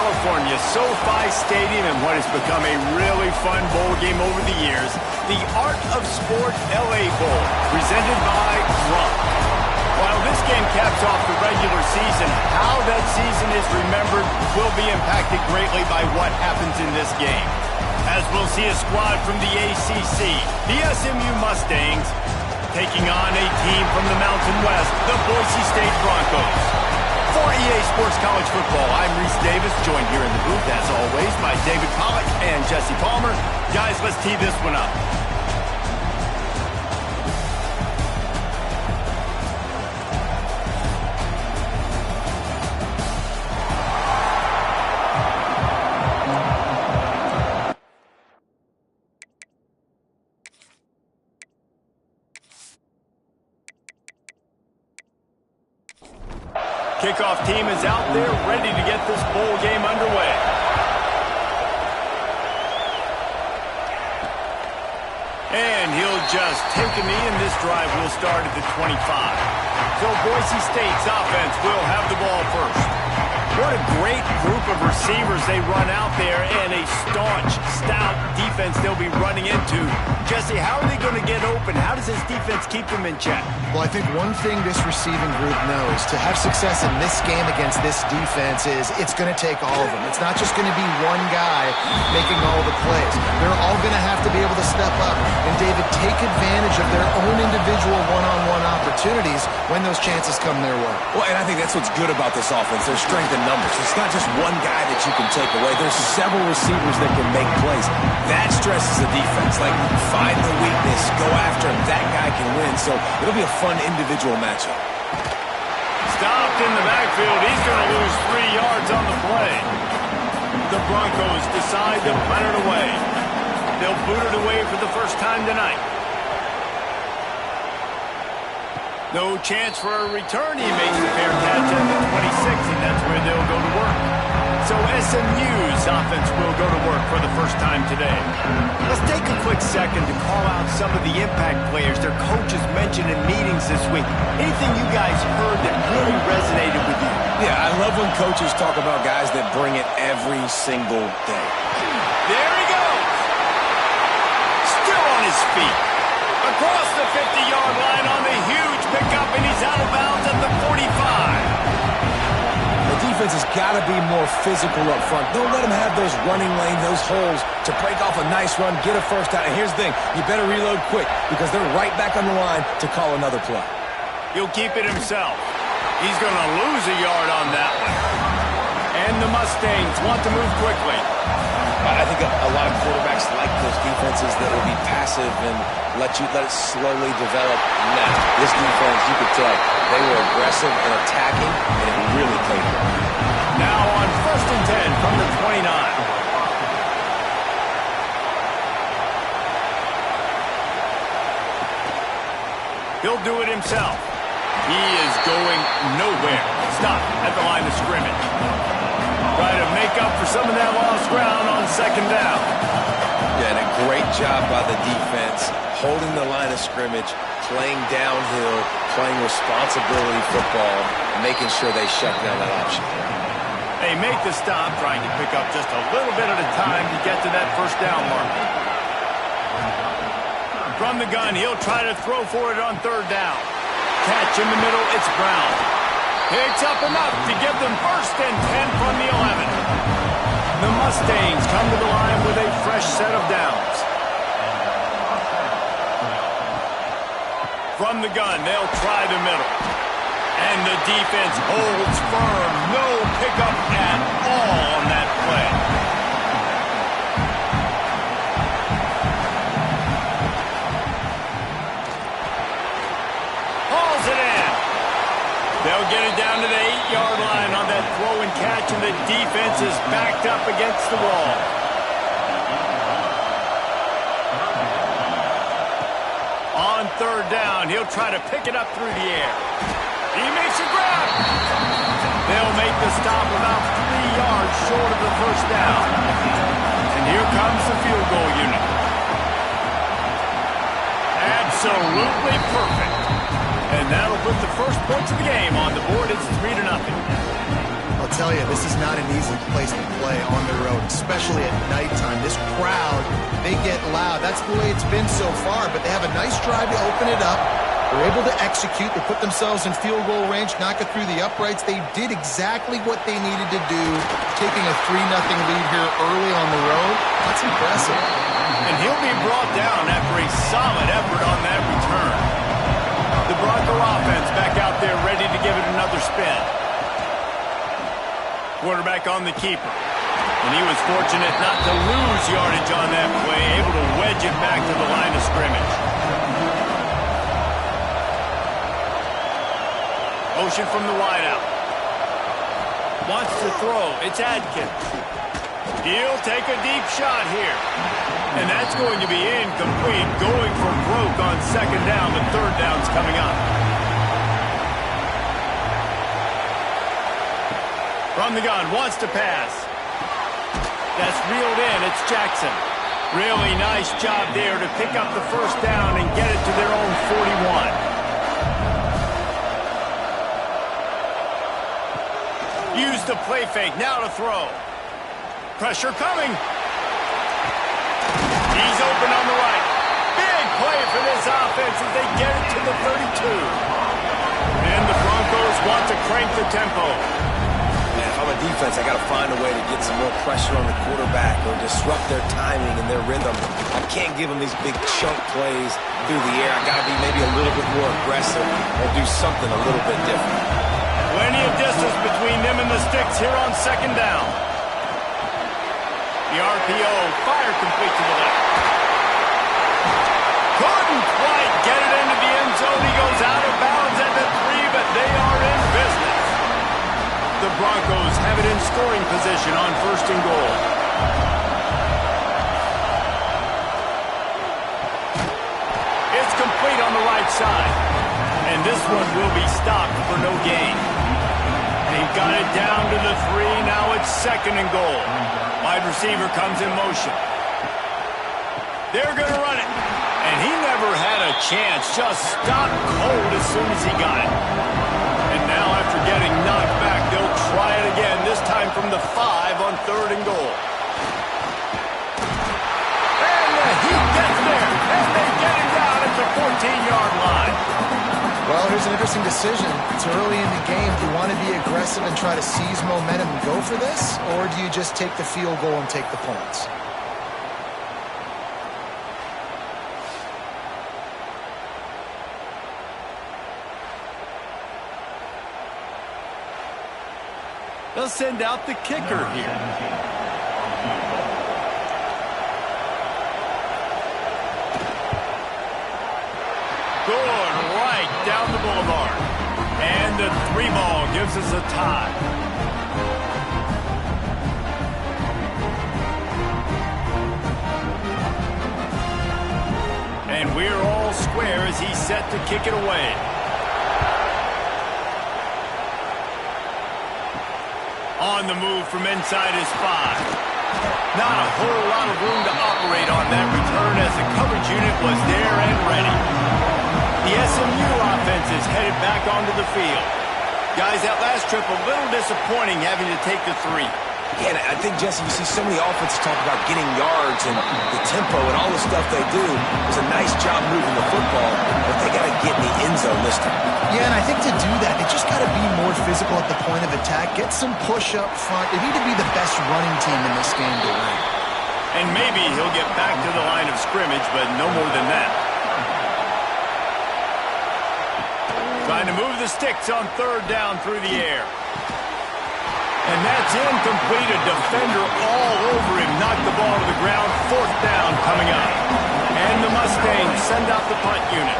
California, SoFi Stadium, and what has become a really fun bowl game over the years, the Art of Sport LA Bowl, presented by Gronk. While this game caps off the regular season, how that season is remembered will be impacted greatly by what happens in this game. As we'll see a squad from the ACC, the SMU Mustangs, taking on a team from the Mountain West, the Boise State Broncos. For EA Sports College Football, I'm Reese Davis, joined here in the booth, as always, by David Pollack and Jesse Palmer. Guys, let's tee this one up. Kickoff team is out there ready to get this bowl game underway. And he'll just take a knee, and this drive will start at the 25. So Boise State's offense will have the ball first. What a great group of receivers they run out there, and a staunch, stout defense they'll be running into. Jesse, how are they going to get open? How does this defense keep them in check? Well, I think one thing this receiving group knows, to have success in this game against this defense, is it's going to take all of them. It's not just going to be one guy making all the plays. They're all going to have to be able to step up and, David, take advantage of their own individual one-on-one opportunities when those chances come their way. Well, and I think that's what's good about this offense, their strength in numbers. It's not just one guy that you can take away. There's several receivers that can make plays. That stresses the defense. Like, find the weakness, go after him. That guy can win. So it'll be a fun individual matchup. Stopped in the backfield. He's going to lose 3 yards on the play. The Broncos decide to punt it away. They'll boot it away for the first time tonight. No chance for a return. He makes the fair catch at the 26, and that's where they'll go to work. So SMU's offense will go to work for the first time today. Let's take a quick second to call out some of the impact players their coaches mentioned in meetings this week. Anything you guys heard that really resonated with you? Yeah, I love when coaches talk about guys that bring it every single day. There he goes. Still on his feet. Across the 50-yard line on the huge pickup, and he's out of bounds at the 45. The defense has got to be more physical up front. Don't let them have those running lanes, those holes to break off a nice run, get a first down. And here's the thing, you better reload quick because they're right back on the line to call another play. He'll keep it himself. He's going to lose a yard on that one. And the Mustangs want to move quickly. I think a lot of quarterbacks like those defenses that will be passive and let it slowly develop. Now, this defense, you could tell, they were aggressive and attacking, and it really played them. Now on 1st and 10 from the 29. He'll do it himself. He is going nowhere. Stop at the line of scrimmage. Try to make up for some of that lost ground on 2nd down. Yeah, and a great job by the defense, holding the line of scrimmage, playing downhill, playing responsibility football, making sure they shut down that option. They make the stop, trying to pick up just a little bit at a time to get to that 1st down mark. From the gun, he'll try to throw for it on 3rd down. Catch in the middle, it's Brown. Picks up enough to give them 1st and 10 from the 11. The Mustangs come to the line with a fresh set of downs. From the gun, they'll try the middle. And the defense holds firm. No pickup at all on that play. Hauls it in. They'll get it down to the 8-yard line on that throw and catch, and the defense is backed up against the wall. On 3rd down, he'll try to pick it up through the air. He makes a grab. They'll make the stop about 3 yards short of the 1st down. And here comes the field goal unit. Absolutely perfect. And that'll put the first points of the game on the board. It's 3-0. I'll tell tell you, this is not an easy place to play on the road, especially at nighttime. This crowd, they get loud. That's the way it's been so far, but they have a nice drive to open it up. They're able to execute. They put themselves in field goal range, knock it through the uprights. They did exactly what they needed to do, taking a 3-0 lead here early on the road. That's impressive. And he'll be brought down after a solid effort on that return. The Bronco offense back out there ready to give it another spin. Quarterback on the keeper. And he was fortunate not to lose yardage on that play, able to wedge it back to the line of scrimmage. Motion from the wideout. Wants to throw. It's Adkins. He'll take a deep shot here. And that's going to be incomplete. Going for broke on second down, but third down's coming up. From the gun, wants to pass. That's reeled in. It's Jackson. Really nice job there to pick up the first down and get it to their own 41. Use the play fake, now to throw. Pressure coming. He's open on the right. Big play for this offense as they get it to the 32. And the Broncos want to crank the tempo. Man, if I'm a defense, I got to find a way to get some more pressure on the quarterback or disrupt their timing and their rhythm. I can't give them these big chunk plays through the air. I got to be maybe a little bit more aggressive or do something a little bit different. Plenty of distance between them and the sticks here on second down. The RPO fired complete to the left. Couldn't quite get it into the end zone. He goes out of bounds at the 3, but they are in business. The Broncos have it in scoring position on first and goal. It's complete on the right side. And this one will be stopped for no gain. They've got it down to the 3. Now it's second and goal. Wide receiver comes in motion. They're going to run it. And he never had a chance. Just stopped cold as soon as he got it. And now after getting knocked back, they'll try it again, this time from the 5 on third and goal. And he gets there. And they get him down at the 14-yard line. Well, here's an interesting decision. It's early in the game. Do you want to be aggressive and try to seize momentum and go for this? Or do you just take the field goal and take the points? They'll send out the kicker here. Good, right down the boulevard. And the 3 ball gives us a tie. And we're all square as he's set to kick it away. On the move from inside his 5. Not a whole lot of room to operate on that return as the coverage unit was there and ready. The SMU offense is headed back onto the field. Guys, that last trip a little disappointing having to take the 3. Yeah, and I think, Jesse, you see so many offenses talk about getting yards and the tempo and all the stuff they do. It's a nice job moving the football, but they got to get in the end zone this time. Yeah, and I think to do that, they just got to be more physical at the point of attack. Get some push up front. They need to be the best running team in this game to win. And maybe he'll get back to the line of scrimmage, but no more than that. Trying to move the sticks on third down through the air. And that's incomplete. A defender all over him. Knocked the ball to the ground. Fourth down coming up. And the Mustangs send out the punt unit.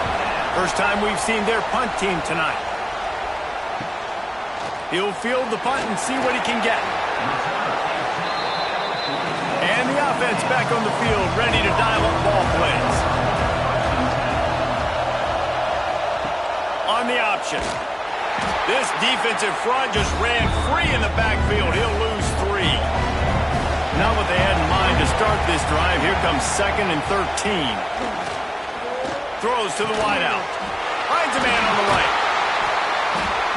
First time we've seen their punt team tonight. He'll field the punt and see what he can get. And the offense back on the field, ready to dial up ball plays. On the option. This defensive front just ran free in the backfield. He'll lose 3. Not what they had in mind to start this drive. Here comes second and 13. Throws to the wideout. Finds a man on the right.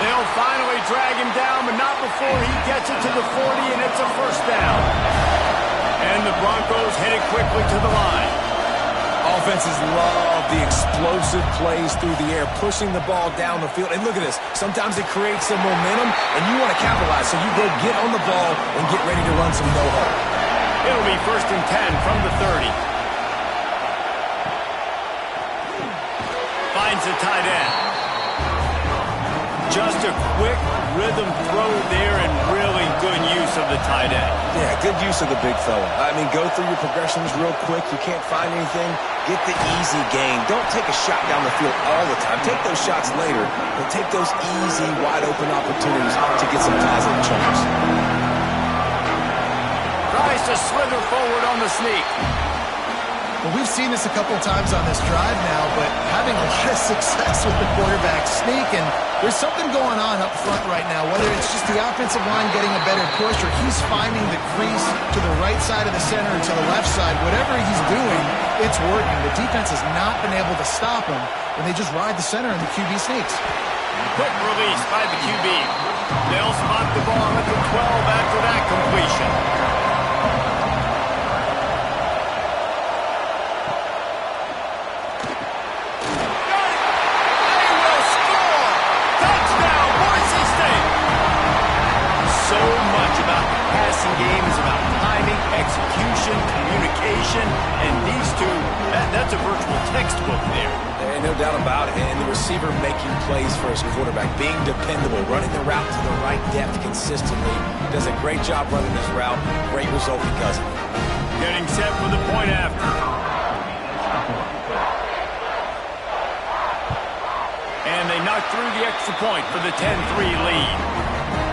They'll finally drag him down, but not before he gets it to the 40, and it's a first down. And the Broncos headed quickly to the line. Offenses love the explosive plays through the air, pushing the ball down the field. And look at this. Sometimes it creates some momentum, and you want to capitalize. So you go get on the ball and get ready to run some no-huddle. It'll be 1st and 10 from the 30. Finds the tight end. Just a quick rhythm throw there and really good use of the tight end. Yeah, good use of the big fella. I mean, go through your progressions real quick. You can't find anything. Get the easy gain. Don't take a shot down the field all the time. Take those shots later, but take those easy, wide-open opportunities to get some positive chunks. Tries to slither forward on the sneak. Well, we've seen this a couple times on this drive now, but having a lot of success with the quarterback sneak, and there's something going on up front right now, whether it's just the offensive line getting a better push or he's finding the crease to the right side of the center or to the left side. Whatever he's doing, it's working. The defense has not been able to stop him, and they just ride the center and the QB sneaks. Quick release by the QB. They'll spot the ball at the 12 after that completion. Game is about timing, execution, communication, and these two, that's a virtual textbook there. There ain't no doubt about it. And the receiver making plays for his quarterback, being dependable, running the route to the right depth consistently. Does a great job running this route. Great result because of it. Getting set for the point after. And they knock through the extra point for the 10-3 lead.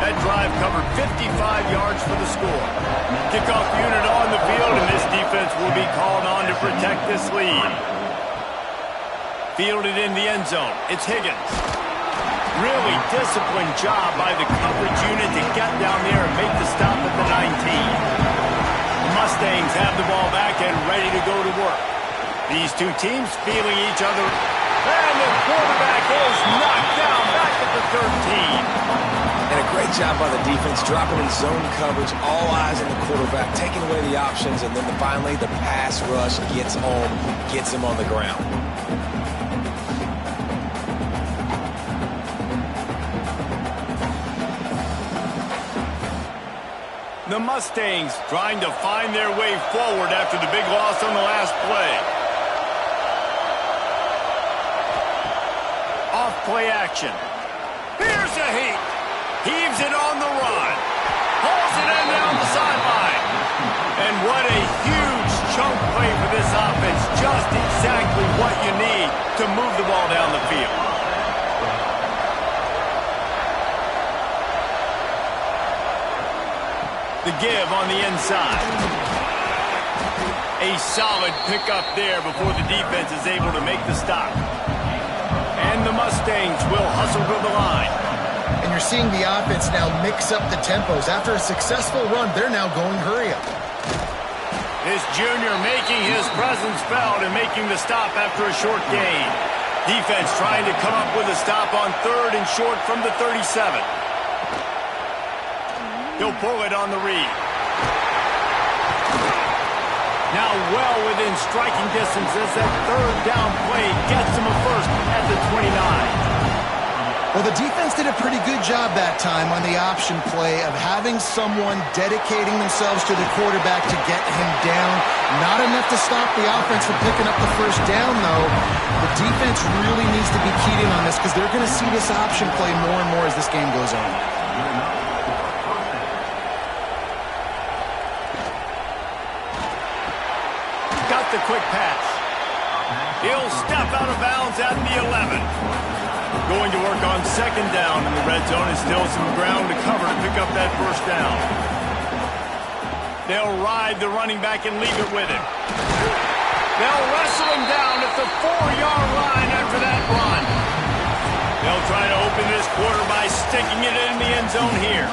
That drive covered 55 yards for the score. Kickoff unit on the field, and this defense will be called on to protect this lead. Fielded in the end zone. It's Higgins. Really disciplined job by the coverage unit to get down there and make the stop at the 19. The Mustangs have the ball back and ready to go to work. These two teams feeling each other. And the quarterback is knocked down back at the 13. And a great job by the defense, dropping in zone coverage, all eyes on the quarterback, taking away the options, and then finally the pass rush gets home, gets him on the ground. The Mustangs trying to find their way forward after the big loss on the last play. Off play action. Here's a heat. Heaves it on the run. Pulls it in down the sideline. And what a huge chunk play for this offense. Just exactly what you need to move the ball down the field. The give on the inside. A solid pickup there before the defense is able to make the stop. And the Mustangs will hustle to the line. And you're seeing the offense now mix up the tempos. After a successful run, they're now going hurry up. This junior making his presence felt and making the stop after a short gain. Defense trying to come up with a stop on 3rd and short from the 37. He'll pull it on the read. Now well within striking distance as that 3rd down play gets him a first at the 29. Well, the defense did a pretty good job that time on the option play of having someone dedicating themselves to the quarterback to get him down. Not enough to stop the offense from picking up the first down, though. The defense really needs to be keyed in on this because they're going to see this option play more and more as this game goes on. Got the quick pass. He'll step out of bounds at the 11. Going to work on 2nd down in the red zone and still some ground to cover to pick up that first down. They'll ride the running back and leave it with him. They'll wrestle him down at the 4-yard line after that run. They'll try to open this quarter by sticking it in the end zone here.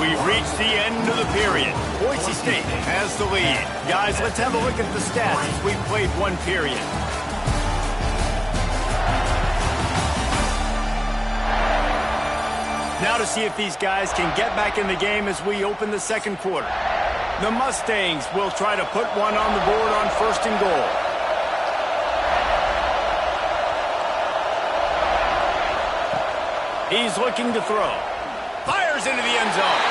We've reached the end of the period. Boise State has the lead. Guys, let's have a look at the stats as we've played one period. Now to see if these guys can get back in the game as we open the second quarter. The Mustangs will try to put one on the board on 1st and goal. He's looking to throw. Fires into the end zone.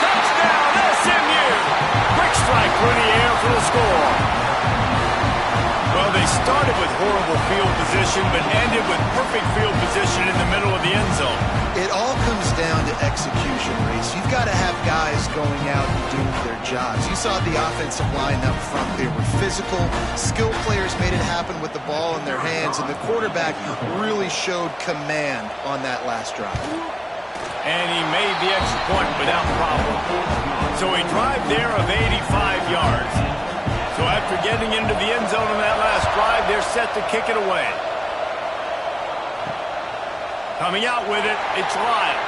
Touchdown, SMU! Quick strike through the air for the score. Well, they started with horrible field position, but ended with perfect field position in the middle of the end zone. It all comes down to execution, Reese. You've got to have guys going out and doing their jobs. You saw the offensive line up front. They were physical. Skilled players made it happen with the ball in their hands, and the quarterback really showed command on that last drive. And he made the extra point without problem. So a drive there of 85 yards. So after getting into the end zone on that last drive, they're set to kick it away. Coming out with it, it's Lyle.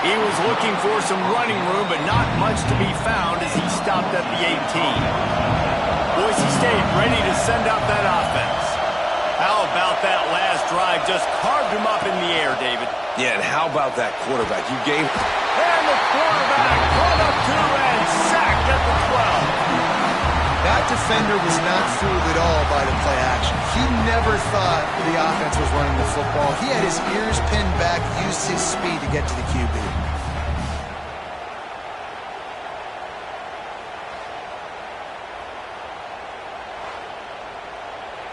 He was looking for some running room, but not much to be found as he stopped at the 18. Boise State ready to send out that offense. How about that last drive? Just carved him up in the air, David. Yeah, and how about that quarterback? You gave... And the quarterback caught up to and sacked at the 12. That defender was not fooled at all by the play action. He never thought the offense was running the football. He had his ears pinned back, used his speed to get to the QB.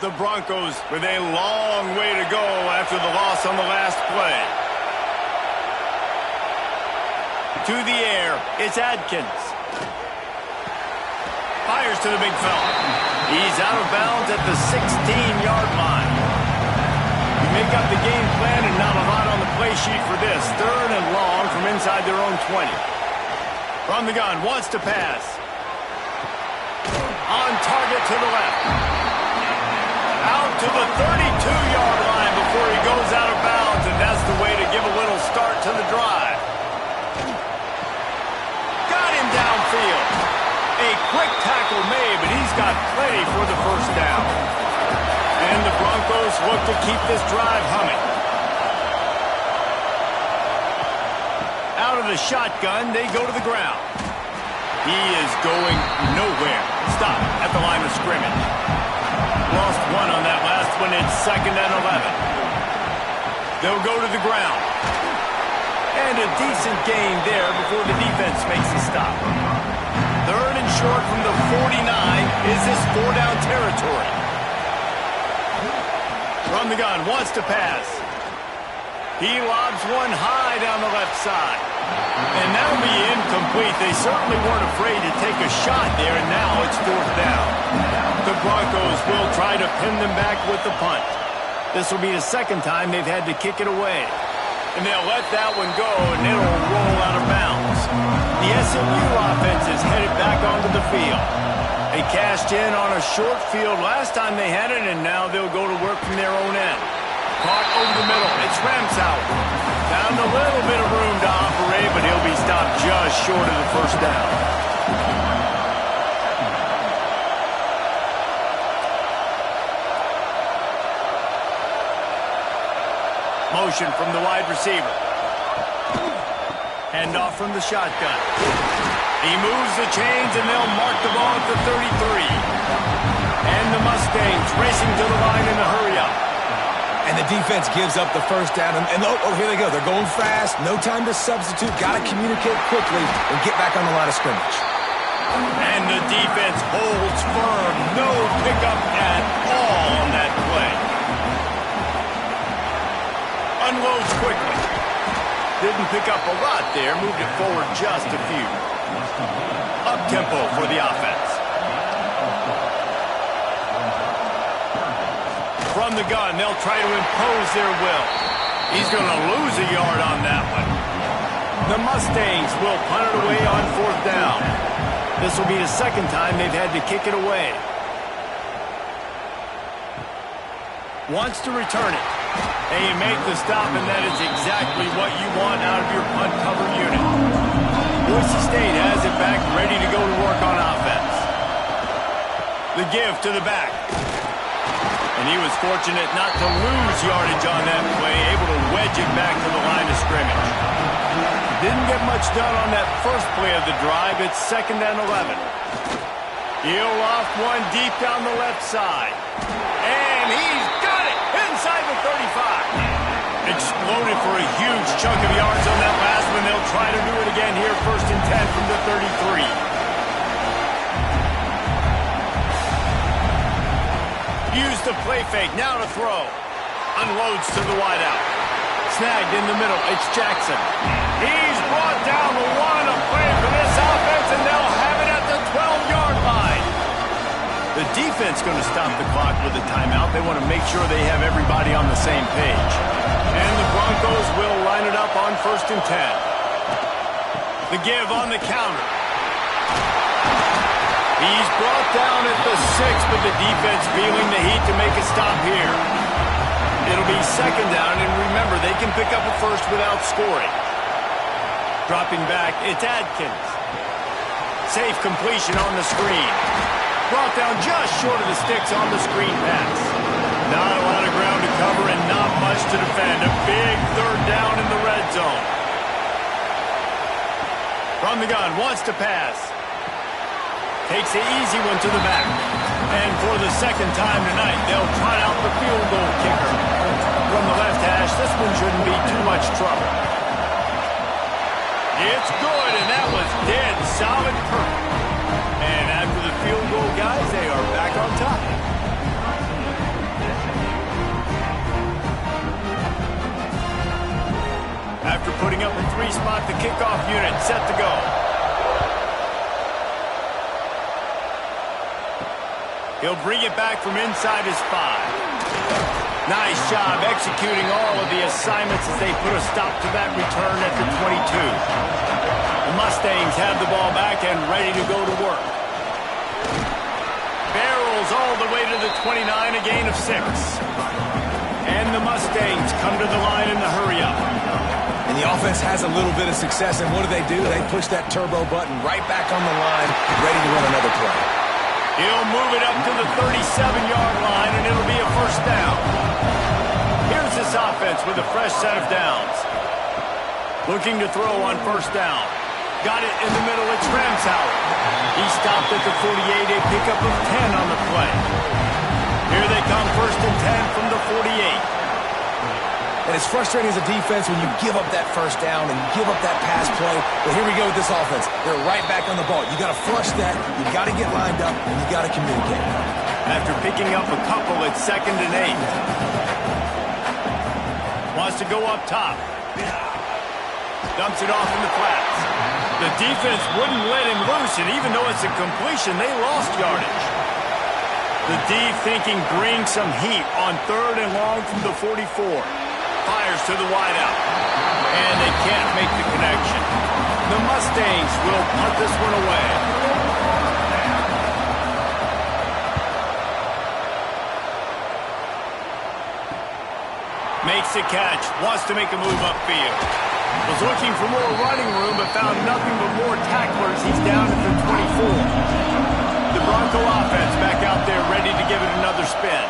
The Broncos with a long way to go after the loss on the last play. To the air, it's Adkins. Fires to the big fella. He's out of bounds at the 16-yard line. You make up the game plan and not a lot on the play sheet for this. 3rd and long from inside their own 20. From the gun, wants to pass. On target to the left. Out to the 32-yard line before he goes out of bounds, and that's the way to give a little start to the drive. Got him downfield. A quick tackle made, but he's got plenty for the first down. And the Broncos look to keep this drive humming. Out of the shotgun, they go to the ground. He is going nowhere. Stop at the line of scrimmage. Lost one on that last one. It's 2nd and 11. They'll go to the ground. And a decent gain there before the defense makes a stop. 3rd and short from the 49. Is this 4-down territory? From the gun, wants to pass. He lobs one high down the left side. And that'll be incomplete. They certainly weren't afraid to take a shot there, and now it's 4th down. The Broncos will try to pin them back with the punt. This will be the 2nd time they've had to kick it away. And they'll let that one go, and it'll roll out of bounds. The SMU offense is headed back onto the field. They cashed in on a short field last time they had it, and now they'll go to work from their own end. Caught over the middle. It's Ramsauer. Found a little bit of room to operate, but he'll be stopped just short of the first down. Motion from the wide receiver. Handoff from the shotgun. He moves the chains, and they'll mark the ball at the 33. And the Mustangs racing to the line in a hurry-up. And the defense gives up the first down. And here they go. They're going fast. No time to substitute. Got to communicate quickly and get back on the line of scrimmage. And the defense holds firm. No pickup at all on that play. Unloads quickly. Didn't pick up a lot there. Moved it forward just a few. Up-tempo for the offense. From the gun, they'll try to impose their will. He's going to lose a yard on that one. The Mustangs will punt it away on 4th down. This will be the 2nd time they've had to kick it away. Wants to return it. And you make the stop, and that is exactly what you want out of your punt cover unit. Boise State has it back, ready to go to work on offense. The give to the back. And he was fortunate not to lose yardage on that play, able to wedge it back to the line of scrimmage. Didn't get much done on that first play of the drive. It's 2nd and 11. He'll loft one deep down the left side. And he's got it inside the 35. Exploded for a huge chunk of yards on that last one. They'll try to do it again here, 1st and 10 from the 33. Use the play fake, now to throw. Unloads to the wideout. Snagged in the middle, it's Jackson. He's brought down the one to play for this offense, and they'll have it at the 12-yard line. The defense going to stop the clock with a timeout. They want to make sure they have everybody on the same page. And the Broncos will line it up on 1st and 10. The give on the counter. He's brought down at the 6, but the defense feeling the heat to make a stop here. It'll be 2nd down, and remember, they can pick up a first without scoring. Dropping back, it's Adkins. Safe completion on the screen. Brought down just short of the sticks on the screen pass. Not a lot of ground to cover and not much to defend. A big 3rd down in the red zone. From the gun, wants to pass. Takes the easy one to the back. And for the 2nd time tonight, they'll try out the field goal kicker. From the left hash, this one shouldn't be too much trouble. It's good, and that was dead solid perfect. And after the field goal, guys, they are back on top. After putting up a 3-spot, the kickoff unit set to go. He'll bring it back from inside his 5. Nice job executing all of the assignments as they put a stop to that return at the 22. The Mustangs have the ball back and ready to go to work. Barrels all the way to the 29, a gain of 6. And the Mustangs come to the line in the hurry-up. And the offense has a little bit of success, and what do? They push that turbo button right back on the line, ready to run another play. He'll move it up to the 37-yard line, and it'll be a 1st down. Here's this offense with a fresh set of downs. Looking to throw on 1st down. Got it in the middle, it's Ramsauer. He stopped at the 48, a pickup of 10 on the play. Here they come, 1st and 10 from the 48. And it's frustrating as a defense when you give up that 1st down and give up that pass play. But here we go with this offense. They're right back on the ball. You got to flush that. You got to get lined up, and you got to communicate. After picking up a couple, it's 2nd and 8. Wants to go up top. Dumps it off in the flats. The defense wouldn't let him loose, and even though it's a completion, they lost yardage. The D thinking bring some heat on 3rd and long from the 44. Fires to the wideout. And they can't make the connection. The Mustangs will punt this one away. Makes the catch. Wants to make a move upfield. Was looking for more running room, but found nothing but more tacklers. He's down at the 24. The Bronco offense back out there ready to give it another spin.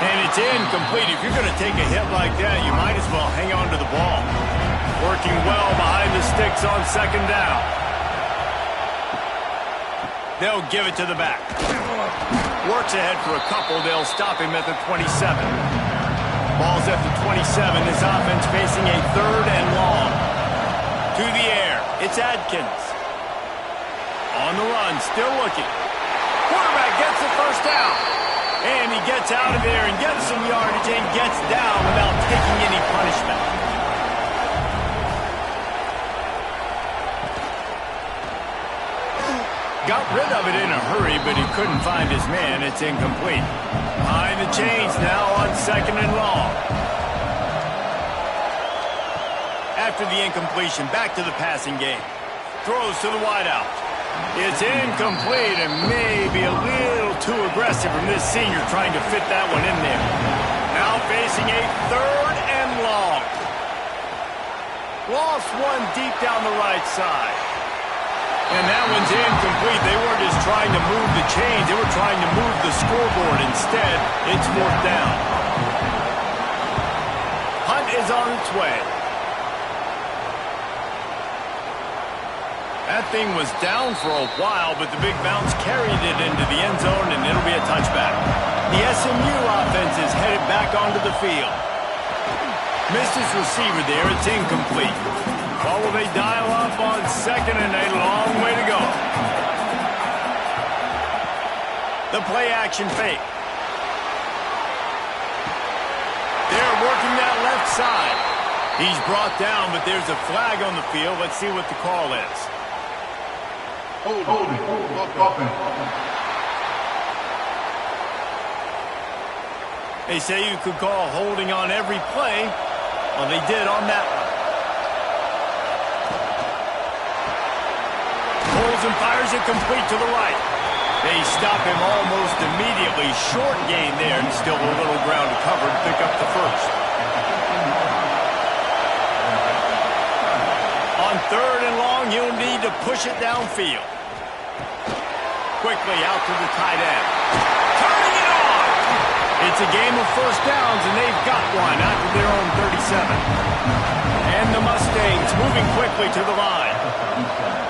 And it's incomplete. If you're going to take a hit like that, you might as well hang on to the ball. Working well behind the sticks on 2nd down. They'll give it to the back. Works ahead for a couple. They'll stop him at the 27. Ball's at the 27. This offense facing a 3rd and long. To the air. It's Adkins. On the run, still looking. Quarterback gets the 1st down. And he gets out of there and gets some yardage and gets down without taking any punishment. Got rid of it in a hurry, but he couldn't find his man. It's incomplete. Behind the chains now on 2nd and long. After the incompletion, back to the passing game. Throws to the wideout. It's incomplete and maybe a little too aggressive from this senior trying to fit that one in there. Now facing a 3rd and long. Lost one deep down the right side. And that one's incomplete. They weren't just trying to move the chains. They were trying to move the scoreboard. Instead, it's 4th down. Hunt is on its way. That thing was down for a while, but the big bounce carried it into the end zone, and it'll be a touchback. The SMU offense is headed back onto the field. Missed his receiver there. It's incomplete. Well, will they dial up on second and a long way to go? The play-action fake. They're working that left side. He's brought down, but there's a flag on the field. Let's see what the call is. Holding. They say you could call holding on every play. Well, they did on that one. Pulls and fires it complete to the right. They stop him almost immediately. Short gain there, and still a little ground to cover to pick up the first. On third and long, he'll need to push it downfield. Quickly out to the tight end. Turning it on! It's a game of first downs, and they've got one out to their own 37. And the Mustangs moving quickly to the line.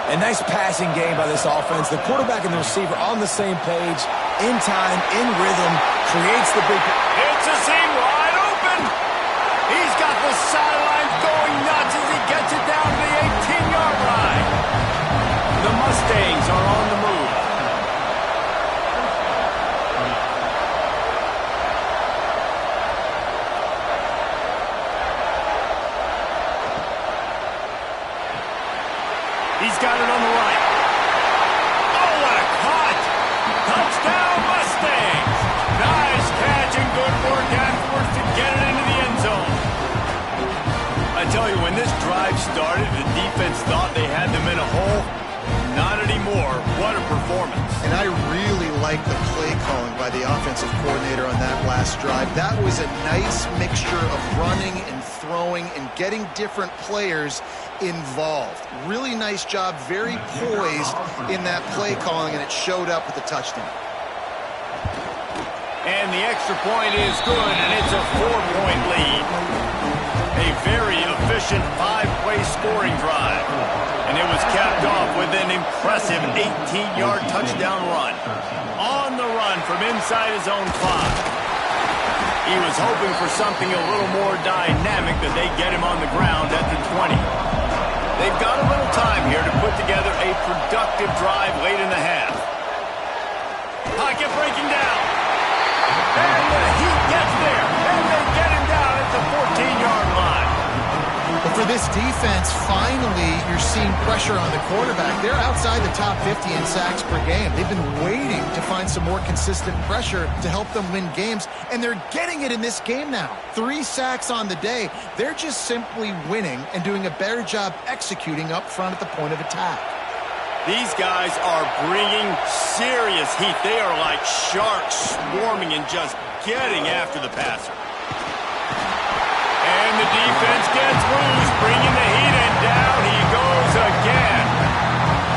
A nice passing game by this offense. The quarterback and the receiver on the same page, in time, in rhythm, creates the big... It's a seam wide open! He's got the sidelines going nuts as he gets it down to the 18-yard line. The Mustangs are on the move. He's got it on the right. Oh, what a cut! Touchdown, Mustangs! Nice catch and good work afterwards to get it into the end zone. I tell you, when this drive started, the defense thought they had them in a hole. Not anymore. What a performance. And I really like the play calling by the offensive coordinator on that last drive. That was a nice mixture of running and throwing and getting different players involved. Really nice job, very poised in that play calling, and it showed up with a touchdown. And the extra point is good, and it's a 4-point lead. A very efficient 5-play scoring drive. And it was capped off with an impressive 18-yard touchdown run. On the run from inside his own 5. He was hoping for something a little more dynamic, that they get him on the ground at the 20. They've got a little time here to put together a productive drive late in the half. Pocket breaking down. And the Heat gets there. And they get him down at the 14-yard line. But for this defense, finally, you're seeing pressure on the quarterback. They're outside the top 50 in sacks per game. They've been waiting to find some more consistent pressure to help them win games, and they're getting it in this game now. 3 sacks on the day. They're just simply winning and doing a better job executing up front at the point of attack. These guys are bringing serious heat. They are like sharks swarming and just getting after the passer. And the defense gets loose, bringing the heat, and down he goes again.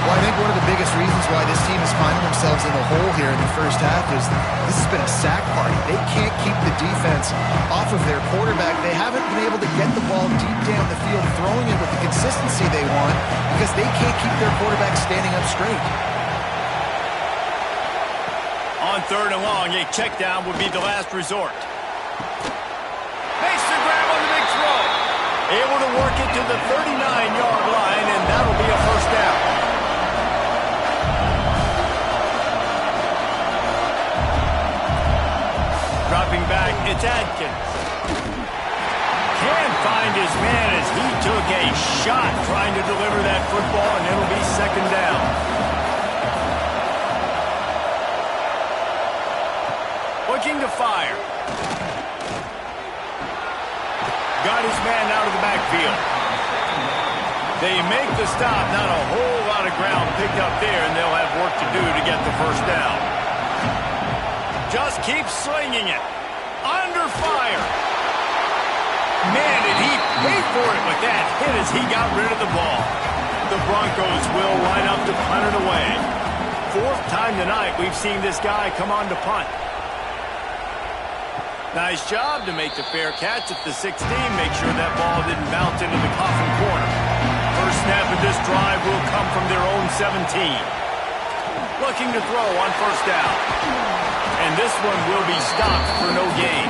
Well, I think one of the biggest reasons why this team is finding themselves in the hole here in the first half is this has been a sack party. They can't keep the defense off of their quarterback. They haven't been able to get the ball deep down the field, throwing it with the consistency they want, because they can't keep their quarterback standing up straight. On third and long, a check down would be the last resort. Makes the grab on the big throw. Able to work it to the 39-yard line, and that'll be a first down. Dropping back, it's Adkins. Can't find his man as he took a shot trying to deliver that football, and it'll be second down. Looking to fire. Got his man out of the backfield. They make the stop. Not a whole lot of ground picked up there, and they'll have work to do to get the first down. Just keep slinging it. Under fire. Man, did he pay for it with that hit as he got rid of the ball. The Broncos will line up to punt it away. 4th time tonight we've seen this guy come on to punt. Nice job to make the fair catch at the 16. Make sure that ball didn't bounce into the coffin corner. First snap of this drive will come from their own 17. Looking to throw on first down. And this one will be stopped for no gain.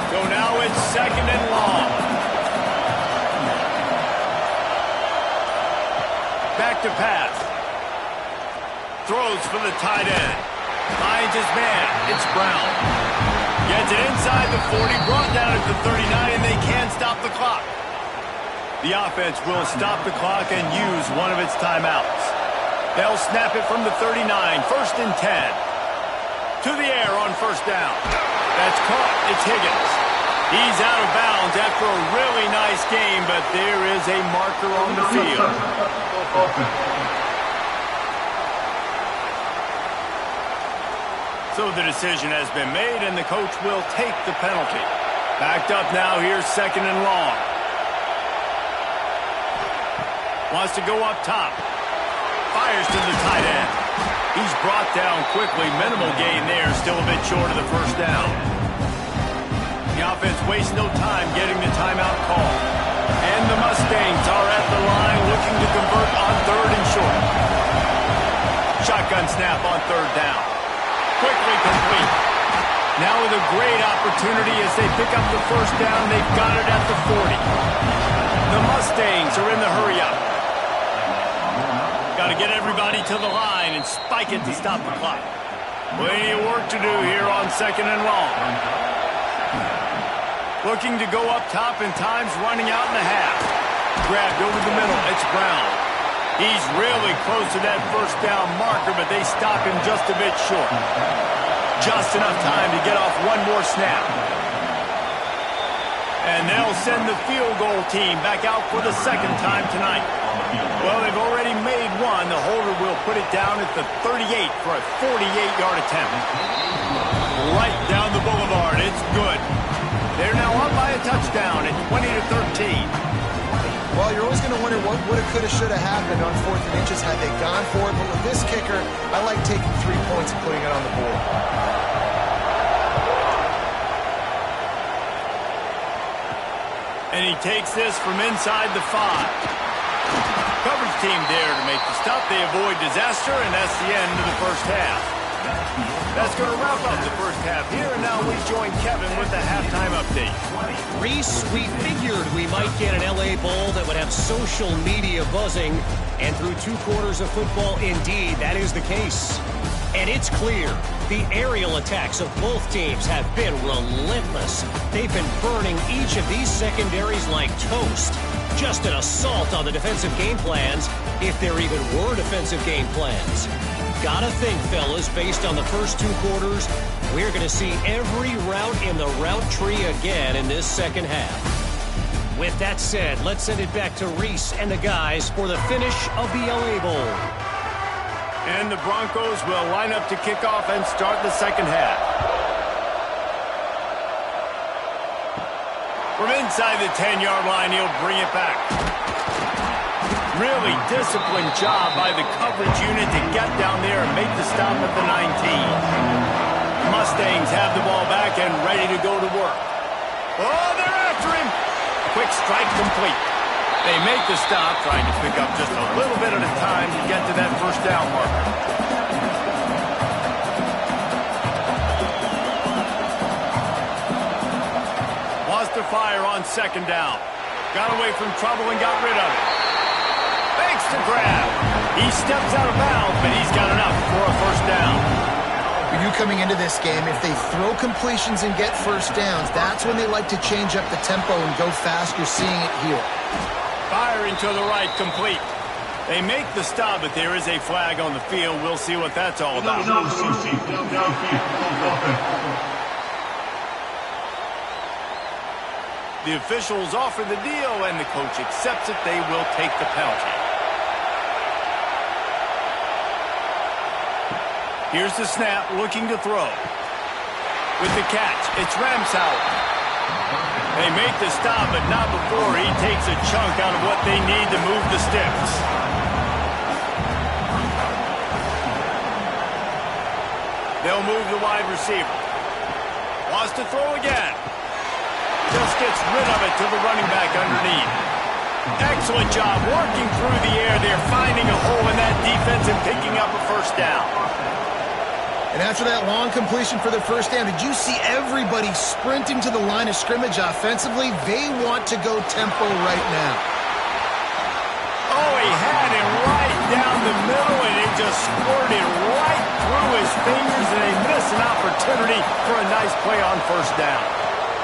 So now it's second and long. Back to pass. Throws for the tight end. Finds his man. It's Brown. Gets it inside the 40. Brought down at the 39, and they can't stop the clock. The offense will stop the clock and use one of its timeouts. They'll snap it from the 39. First and 10. To the air on first down. That's caught. It's Higgins. He's out of bounds after a really nice game, but there is a marker on the field. So the decision has been made, and the coach will take the penalty. Backed up now. Here's second and long. Wants to go up top. Fires to the tight end. He's brought down quickly. Minimal gain there. Still a bit short of the first down. The offense wastes no time getting the timeout call. And the Mustangs are at the line looking to convert on third and short. Shotgun snap on third down. Quickly complete. Now with a great opportunity as they pick up the first down. They've got it at the 40. The Mustangs are in the hurry-up. Got to get everybody to the line and spike it to stop the clock. Plenty of work to do here on second and long. Looking to go up top, and time's running out in the half. Grabbed over the middle. It's Brown. He's really close to that first down marker, but they stop him just a bit short. Just enough time to get off one more snap. And they'll send the field goal team back out for the second time tonight. Well, they've already made one. The holder will put it down at the 38 for a 48-yard attempt. Right down the boulevard. It's good. They're now up by a touchdown at 20-13. Well, you're always going to wonder what woulda, coulda, shoulda happened on 4th and inches had they gone for it. But with this kicker, I like taking 3 points and putting it on the board. And he takes this from inside the 5. Coverage team there to make the stop. They avoid disaster, and that's the end of the first half. That's going to wrap up the first half here, and now we join Kevin with the halftime update. Reese, we figured we might get an LA Bowl that would have social media buzzing, and through 2 quarters of football, indeed, that is the case. And it's clear, the aerial attacks of both teams have been relentless. They've been burning each of these secondaries like toast. Just an assault on the defensive game plans, if there even were defensive game plans. Gotta think, fellas, based on the first 2 quarters, we're going to see every route in the route tree again in this second half. With that said, let's send it back to Reese and the guys for the finish of the LA Bowl. And the Broncos will line up to kick off and start the second half. From inside the 10-yard line, he'll bring it back. Really disciplined job by the coverage unit to get down there and make the stop at the 19. Mustangs have the ball back and ready to go to work. Oh, they're after him. Quick strike complete. They make the stop, trying to pick up just a little bit at a time to get to that first down marker. Wants to fire on second down. Got away from trouble and got rid of it. Fakes to grab. He steps out of bounds, but he's got enough for a first down. You coming into this game, if they throw completions and get first downs, that's when they like to change up the tempo and go fast. You're seeing it here. Firing to the right, complete. They make the stop, but there is a flag on the field. We'll see what that's all about. The officials offer the deal, and the coach accepts it. They will take the penalty. Here's the snap, looking to throw. With the catch, it's Ramsauer. They make the stop, but not before he takes a chunk out of what they need to move the sticks. They'll move the wide receiver. Wants to throw again. Just gets rid of it to the running back underneath. Excellent job working through the air there, finding a hole in that defense and picking up a first down. And after that long completion for the first down, did you see everybody sprinting to the line of scrimmage offensively? They want to go tempo right now. Oh, he had it right down the middle, and it just squirted right through his fingers, and they missed an opportunity for a nice play on first down.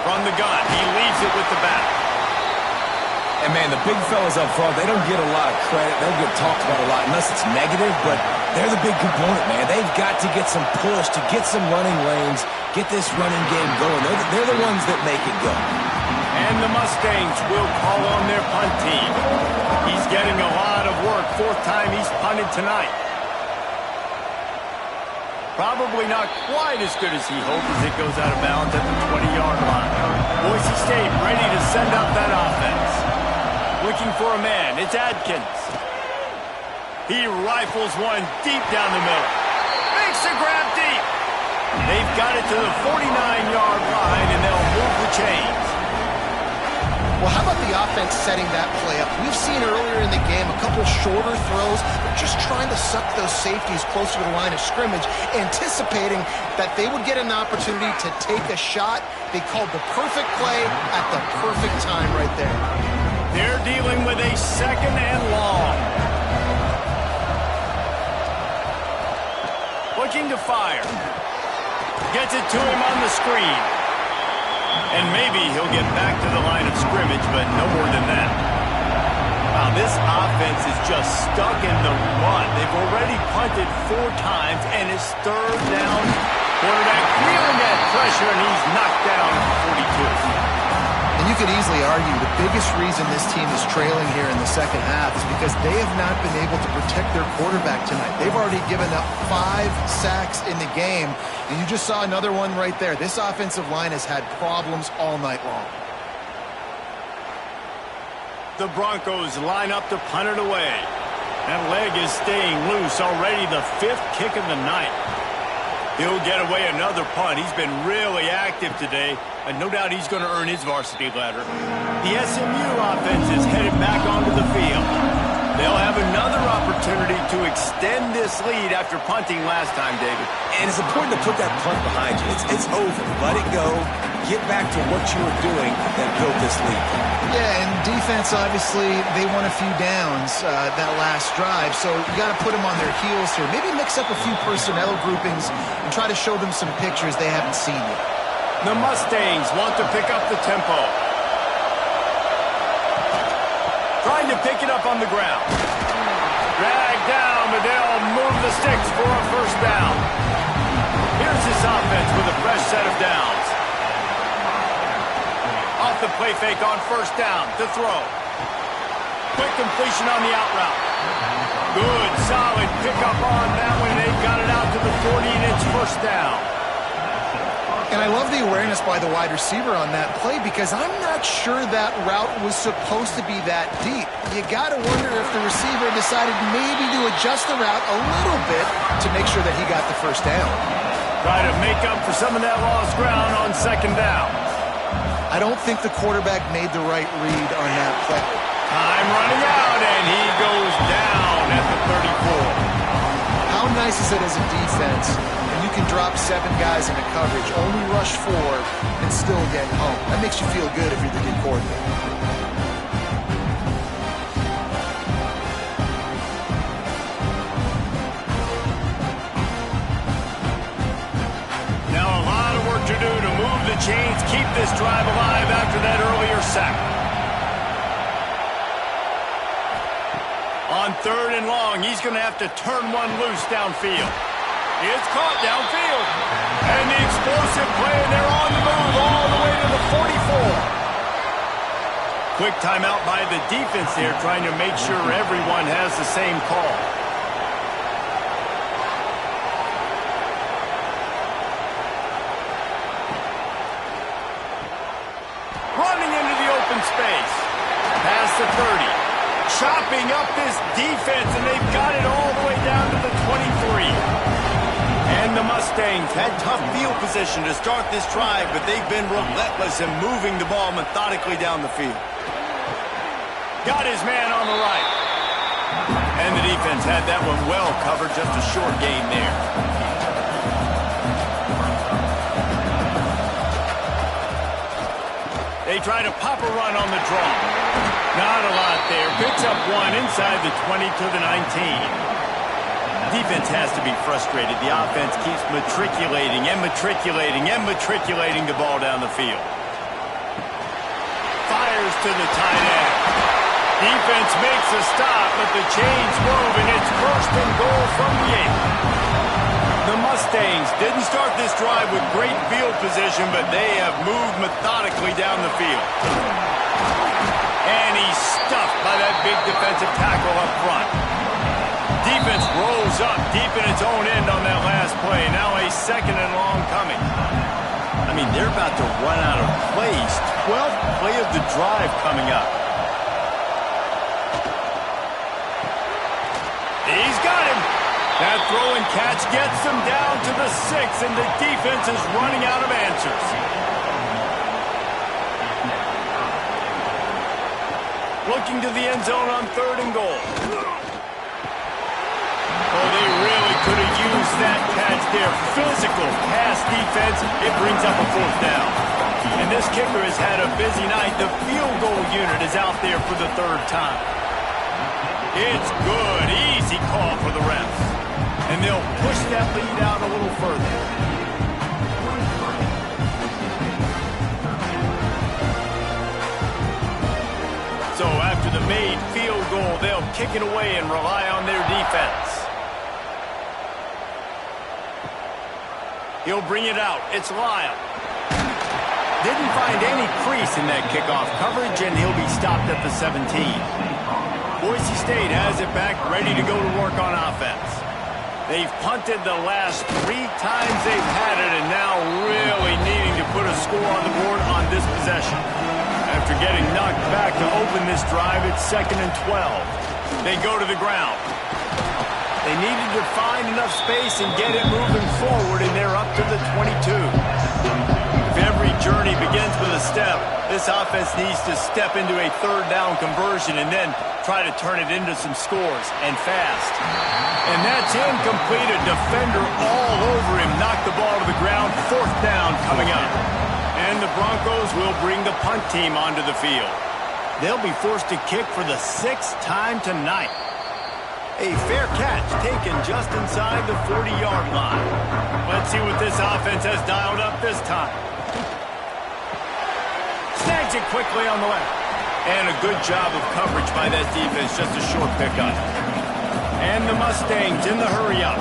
From the gun, he leaves it with the back. And, man, the big fellas up front, they don't get a lot of credit. They don't get talked about a lot unless it's negative, but they're the big component, man. They've got to get some push, to get some running lanes, get this running game going. They're the ones that make it go. And the Mustangs will call on their punt team. He's getting a lot of work. Fourth time he's punted tonight. Probably not quite as good as he hoped as it goes out of bounds at the 20-yard line. Boise State ready to send out that offense. Looking for a man. It's Adkins. He rifles one deep down the middle. Makes a grab deep. They've got it to the 49-yard line, and they'll move the chains. Well, how about the offense setting that play up? We've seen earlier in the game a couple shorter throws, just trying to suck those safeties closer to the line of scrimmage, anticipating that they would get an opportunity to take a shot. They called the perfect play at the perfect time right there. They're dealing with a second and long. Looking to fire. Gets it to him on the screen. And maybe he'll get back to the line of scrimmage, but no more than that. Wow, this offense is just stuck in the run. They've already punted 4 times, and it's third down. Quarterback feeling that pressure, and he's knocked down at 42. And you could easily argue the biggest reason this team is trailing here in the second half is because they have not been able to protect their quarterback tonight. They've already given up 5 sacks in the game, and you just saw another one right there. This offensive line has had problems all night long. The Broncos line up to punt it away. That leg is staying loose, already the 5th kick of the night. He'll get away another punt. He's been really active today, and no doubt he's going to earn his varsity letter. The SMU offense is headed back onto the field. They'll have another opportunity to extend this lead after punting last time, David. And it's important to put that punt behind you. It's over. Let it go. Get back to what you were doing that built this lead. Yeah, and defense, obviously, they won a few downs that last drive, so you got to put them on their heels here. Maybe mix up a few personnel groupings and try to show them some pictures they haven't seen yet. The Mustangs want to pick up the tempo. Trying to pick it up on the ground. Drag down, but they'll move the sticks for a first down. Here's this offense with a fresh set of downs. Off the play fake on first down to throw. Quick completion on the out route. Good, solid pickup on that one. They got it out to the 40, and it's first down. And I love the awareness by the wide receiver on that play because I'm not sure that route was supposed to be that deep. You got to wonder if the receiver decided maybe to adjust the route a little bit to make sure that he got the first down. Try to make up for some of that lost ground on second down. I don't think the quarterback made the right read on that play. Time running out, and he goes down at the 34. How nice is it as a defense when you can drop 7 guys into coverage, only rush 4, and still get home? That makes you feel good if you're the D coordinator. Now a lot of work to do to move the chains, keep this drive alive after that earlier sack. On third and long, he's going to have to turn one loose downfield. It's caught downfield. And the explosive play, and they're on the move all the way to the 44. Quick timeout by the defense there, trying to make sure everyone has the same call. Running into the open space. Past the 30. Chopping up this defense, and they've got it all the way down to the 23. And the Mustangs had tough field position to start this drive, but they've been relentless in moving the ball methodically down the field. Got his man on the right. And the defense had that one well covered, just a short gain there. They try to pop a run on the draw. Not a lot there. Picks up one inside the 20 to the 19. Defense has to be frustrated. The offense keeps matriculating and matriculating and matriculating the ball down the field. Fires to the tight end. Defense makes a stop, but the chains move, and it's first and goal from the 8. The Mustangs didn't start this drive with great field position, but they have moved methodically down the field. And he's stuffed by that big defensive tackle up front. Defense rolls up deep in its own end on that last play. Now a second and long coming. I mean, they're about to run out of plays. 12th play of the drive coming up. He's got him. That throw and catch gets them down to the 6, and the defense is running out of answers. Looking to the end zone on 3rd and goal. Oh, they really could have used that catch there. Physical pass defense. It brings up a 4th down. And this kicker has had a busy night. The field goal unit is out there for the 3rd time. It's good. Easy call for the refs. And they'll push that lead out a little further. So after the made field goal, they'll kick it away and rely on their defense. He'll bring it out. It's Lyle. Didn't find any crease in that kickoff coverage, and he'll be stopped at the 17. Boise State has it back, ready to go to work on offense. They've punted the last 3 times they've had it, and now really needing to put a score on the board on this possession. After getting knocked back to open this drive, it's 2nd and 12. They go to the ground. They needed to find enough space and get it moving forward, and they're up to the 22. If every journey begins with a step, this offense needs to step into a 3rd down conversion and then try to turn it into some scores, and fast. And that's incomplete. A defender all over him. Knocked the ball to the ground. 4th down coming up. And the Broncos will bring the punt team onto the field. They'll be forced to kick for the 6th time tonight. A fair catch taken just inside the 40-yard line. Let's see what this offense has dialed up this time. Snags it quickly on the left. And a good job of coverage by that defense, just a short pickup. And the Mustangs in the hurry-up.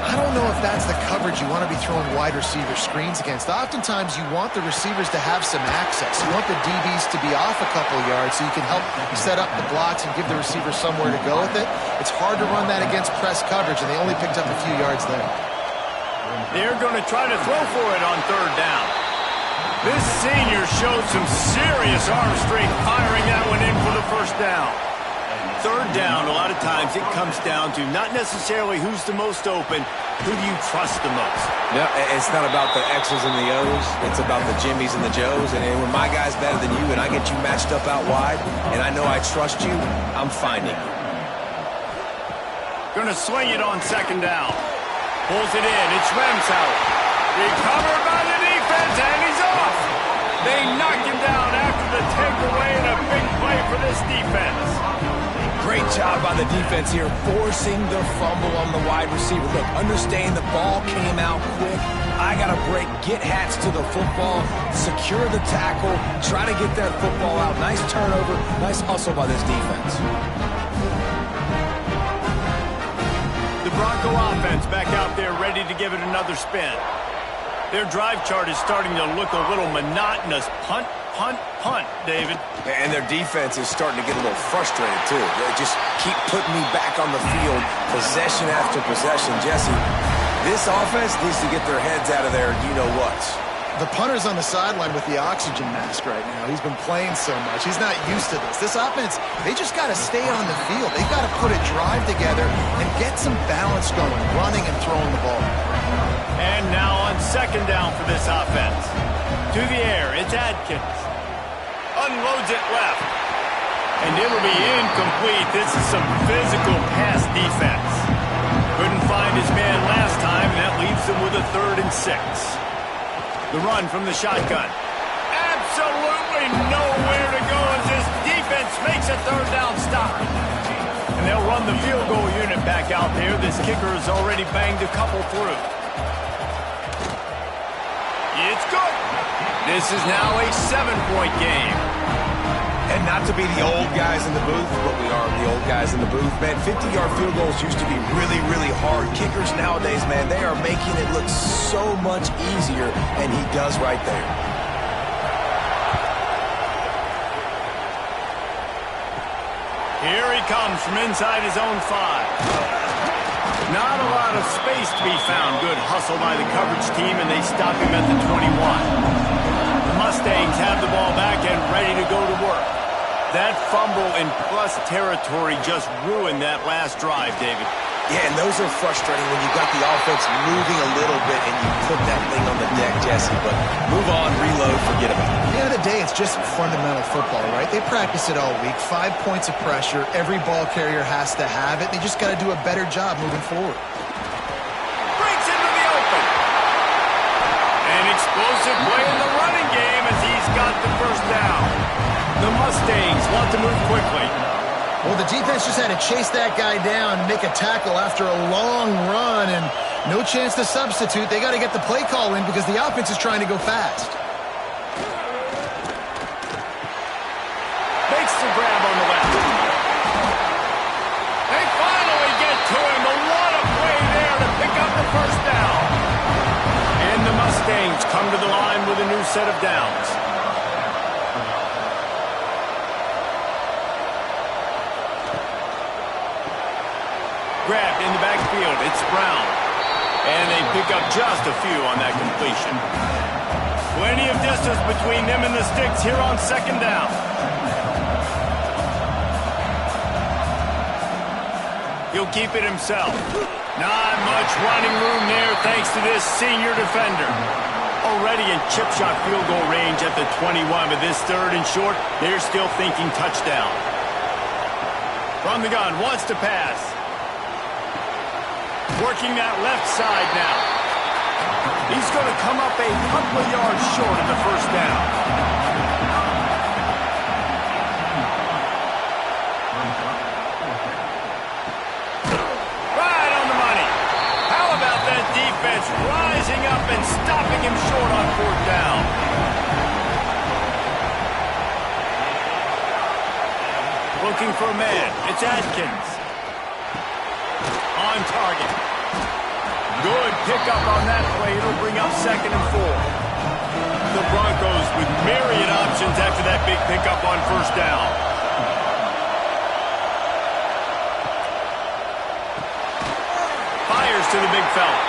I don't know if that's the coverage you want to be throwing wide receiver screens against. Oftentimes, you want the receivers to have some access. You want the DBs to be off a couple yards so you can help set up the blocks and give the receiver somewhere to go with it. It's hard to run that against press coverage, and they only picked up a few yards there. They're going to try to throw for it on 3rd down. This senior showed some serious arm strength firing that one in for the 1st down. 3rd down, a lot of times it comes down to not necessarily who's the most open, who do you trust the most? No, it's not about the X's and the O's. It's about the Jimmys and the Joes. And when my guy's better than you and I get you matched up out wide and I know I trust you, I'm finding you. Going to swing it on 2nd down. Pulls it in. It's Remshauer. Recovered by the defense, and he's off. They knock him down after the takeaway, and a big play for this defense. Great job by the defense here, forcing the fumble on the wide receiver. Look, understand the ball came out quick. I got to break, get hats to the football, secure the tackle, try to get that football out. Nice turnover, nice hustle by this defense. The Bronco offense back out there ready to give it another spin. Their drive chart is starting to look a little monotonous. Punt, punt, punt, David. And their defense is starting to get a little frustrated, too. They just keep putting me back on the field, possession after possession. Jesse, this offense needs to get their heads out of their you-know-whats. The punter's on the sideline with the oxygen mask right now. He's been playing so much. He's not used to this. This offense, they just got to stay on the field. They got to put a drive together and get some balance going, running and throwing the ball. And now on 2nd down for this offense. To the air, it's Adkins. Unloads it left. And it'll be incomplete. This is some physical pass defense. Couldn't find his man last time, and that leaves him with a 3rd and 6. The run from the shotgun. Absolutely nowhere to go as this defense makes a 3rd down stop. And they'll run the field goal unit back out there. This kicker has already banged a couple through. It's good. This is now a 7-point game. And not to be the old guys in the booth, but we are the old guys in the booth, man. 50-yard field goals used to be really, really hard. Kickers nowadays, man, they are making it look so much easier, and he does right there. Here he comes from inside his own 5. Not a lot of space to be found. Good hustle by the coverage team, and they stop him at the 21. The Mustangs have the ball back and ready to go to work. That fumble in plus territory just ruined that last drive, David. Yeah, and those are frustrating when you got the offense moving a little bit and you put that thing on the deck, Jesse. But move on, reload, forget about it. At the end of the day, it's just fundamental football, right? They practice it all week. 5 points of pressure. Every ball carrier has to have it. They just got to do a better job moving forward. Breaks into the open. An explosive play in the running game as he's got the 1st down. The Mustangs want to move quickly. Well, the defense just had to chase that guy down and make a tackle after a long run, and no chance to substitute. They got to get the play call in because the offense is trying to go fast. Makes the grab on the left. They finally get to him, but what a play there to pick up the 1st down. And the Mustangs come to the line with a new set of downs. Grabbed in the backfield. It's Brown. And they pick up just a few on that completion. Plenty of distance between them and the sticks here on 2nd down. He'll keep it himself. Not much running room there thanks to this senior defender. Already in chip shot field goal range at the 21, but this 3rd and short, they're still thinking touchdown. From the gun, wants to pass. Working that left side now. He's going to come up a couple of yards short of the 1st down. Right on the money. How about that defense rising up and stopping him short on 4th down? Looking for a man. It's Atkins. On target. Good pickup on that play. It'll bring up 2nd and 4. The Broncos with myriad options after that big pickup on 1st down. Fires to the big fella.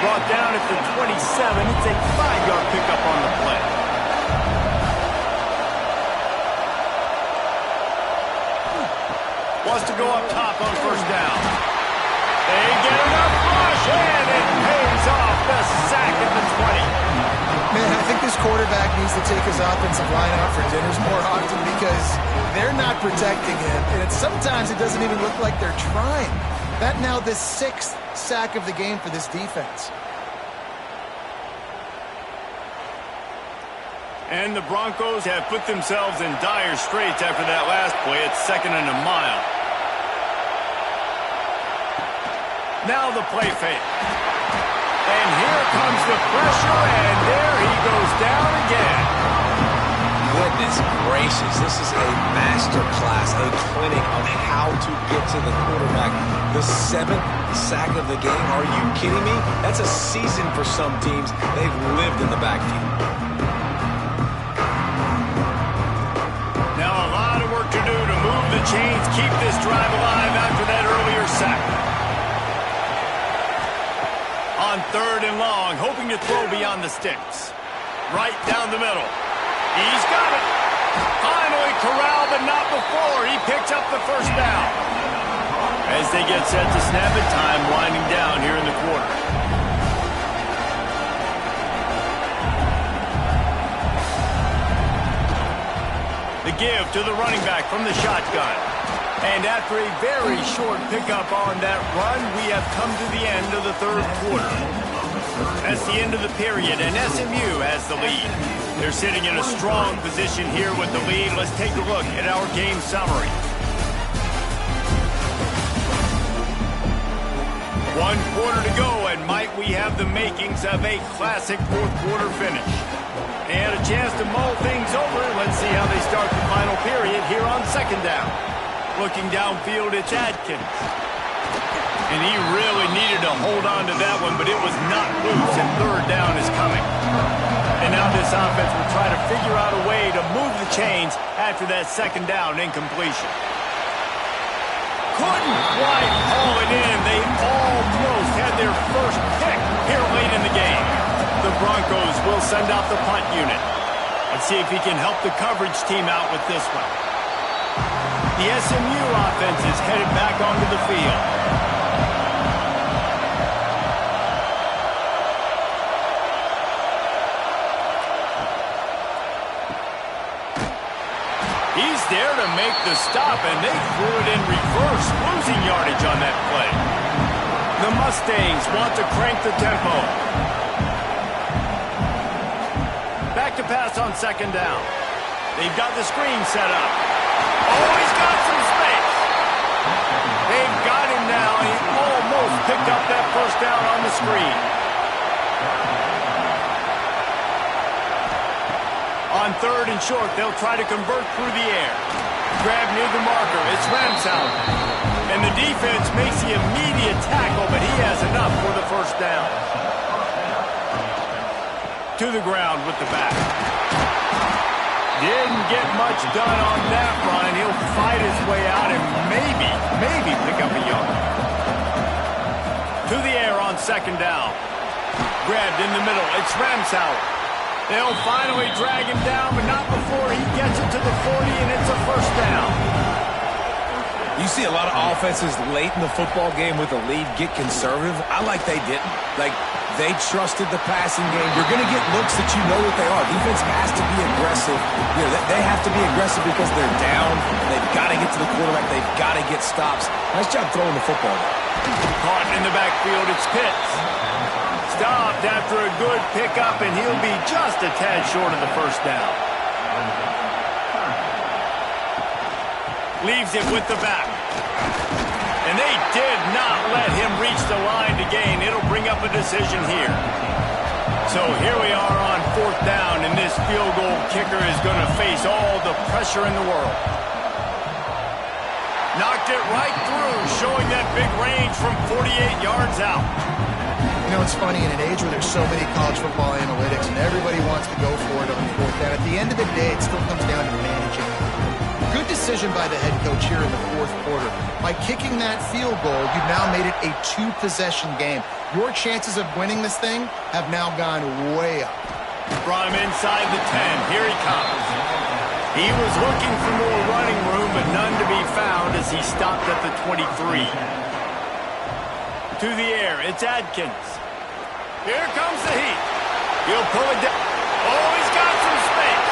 Brought down at the 27. It's a 5-yard pickup on the play. Wants to go up top on 1st down. They get enough rush, and it pays off the sack at the 20. Man, I think this quarterback needs to take his offensive line out for dinners more often because they're not protecting him, and sometimes it doesn't even look like they're trying. That now the 6th sack of the game for this defense. And the Broncos have put themselves in dire straits after that last play. It's 2nd and a mile. Now the play fake. And here comes the pressure, and there he goes down again. Goodness gracious, this is a master class, a clinic on how to get to the quarterback. The 7th sack of the game, are you kidding me? That's a season for some teams. They've lived in the backfield. Now a lot of work to do to move the chains, keep this drive alive after that earlier sack. On 3rd and long, hoping to throw beyond the sticks. Right down the middle. He's got it. Finally corralled, but not before. He picks up the 1st down. As they get set to snap it, time winding down here in the quarter. The give to the running back from the shotgun. And after a very short pickup on that run, we have come to the end of the third quarter. That's the end of the period, and SMU has the lead. They're sitting in a strong position here with the lead. Let's take a look at our game summary. 1 quarter to go, and might we have the makings of a classic fourth quarter finish. And a chance to mull things over. Let's see how they start the final period here on second down. Looking downfield, it's Adkins. And he really needed to hold on to that one, but it was not loose, and third down is coming. And now this offense will try to figure out a way to move the chains after that second down incompletion. Couldn't quite haul it in. They almost had their first pick here late in the game. The Broncos will send out the punt unit. Let's see if he can help the coverage team out with this one. The SMU offense is headed back onto the field. He's there to make the stop, and they threw it in reverse, losing yardage on that play. The Mustangs want to crank the tempo. Back to pass on second down. They've got the screen set up. Oh, he's got some space. They've got him now. He almost picked up that first down on the screen. On third and short, they'll try to convert through the air. Grab near the marker. It's Ramsauer. And the defense makes the immediate tackle, but he has enough for the first down. To the ground with the back. Didn't get much done on that run. He'll fight his way out and maybe pick up a yard. To the air on second down. Grabbed in the middle. It's Ramsauer. They'll finally drag him down, but not before he gets it to the 40, and it's a first down. You see a lot of offenses late in the football game with a lead get conservative. I like they didn't. Like, they trusted the passing game. You're going to get looks that you know what they are. Defense has to be aggressive. You know, they have to be aggressive because they're down. They've got to get to the quarterback. They've got to get stops. Nice job throwing the football. Caught in the backfield, it's Pitts. Stopped after a good pickup, and he'll be just a tad short of the first down. Leaves it with the back. And they did not let him reach the line to gain. It'll bring up a decision here. So here we are on fourth down, and this field goal kicker is going to face all the pressure in the world. Knocked it right through, showing that big range from 48 yards out. You know, it's funny, in an age where there's so many college football analytics and everybody wants to go for it on fourth down, at the end of the day, it still comes down to managing. Good decision by the head coach here in the fourth quarter. By kicking that field goal, you've now made it a two-possession game. Your chances of winning this thing have now gone way up. Brought him inside the 10. Here he comes. He was looking for more running room, but none to be found as he stopped at the 23. To the air, it's Adkins. Here comes the heat. He'll pull it down. Oh, he's got some space.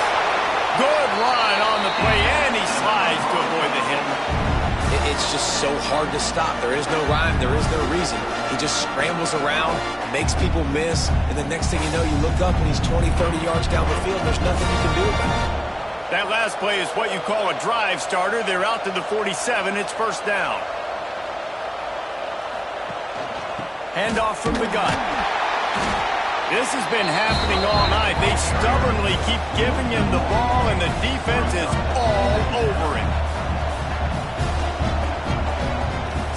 Good run on the play, and he slides to avoid the hit. It's just so hard to stop. There is no rhyme. There is no reason. He just scrambles around, makes people miss, and the next thing you know, you look up and he's 20, 30 yards down the field. There's nothing you can do about it. That last play is what you call a drive starter. They're out to the 47. It's first down. Handoff from the gun. This has been happening all night. They stubbornly keep giving him the ball, and the defense is all over him.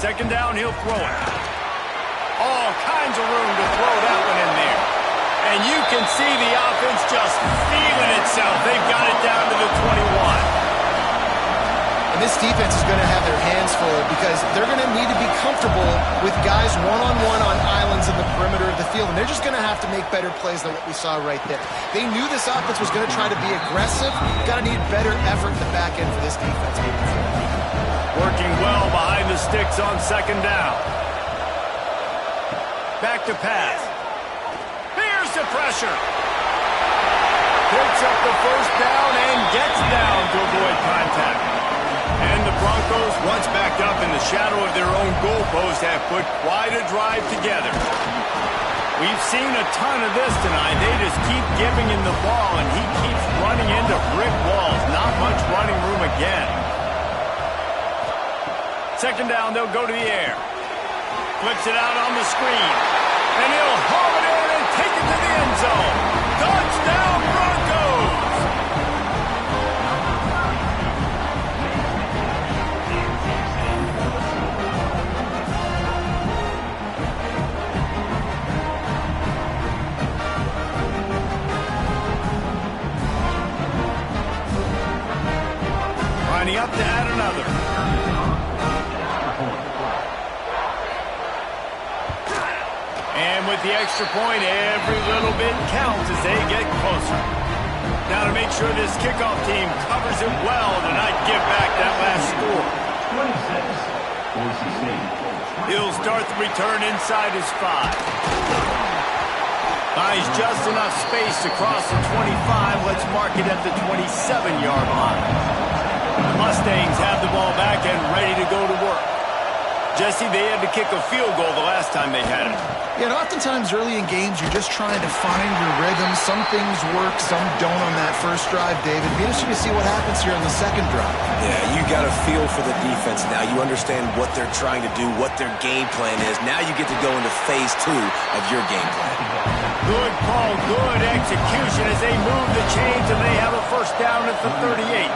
Second down, he'll throw it. All kinds of room to throw that one in there. And you can see the offense just feeling itself. They've got it down to the 21. And this defense is going to have their hands full because they're going to need to be comfortable with guys one-on-one on islands in the perimeter of the field. And they're just going to have to make better plays than what we saw right there. They knew this offense was going to try to be aggressive. Got to need better effort in the back end for this defense moving forward. Working well behind the sticks on second down. Back to pass. Here's the pressure. Picks up the first down and gets down to avoid contact. And the Broncos, once backed up in the shadow of their own goalpost, have put quite a drive together. We've seen a ton of this tonight. They just keep giving him the ball, and he keeps running into brick walls. Not much running room again. Second down, they'll go to the air. Flips it out on the screen. And he'll haul it in and take it to the end zone. Touchdown, Broncos! Lining up to add another. And with the extra point, every little bit counts as they get closer. Now to make sure this kickoff team covers it well to not give back that last score. 26, Boise State. He'll start the return inside his 5. Buys just enough space to cross the 25. Let's mark it at the 27-yard line. The Mustangs have the ball back and ready to go to work. Jesse, they had to kick a field goal the last time they had it. Yeah, and oftentimes early in games, you're just trying to find your rhythm. Some things work, some don't on that first drive, David. Be interesting to see what happens here on the second drive. Yeah, you got a feel for the defense now. You understand what they're trying to do, what their game plan is. Now you get to go into phase 2 of your game plan. Good call, good execution as they move the chains, and they have a first down at the 38.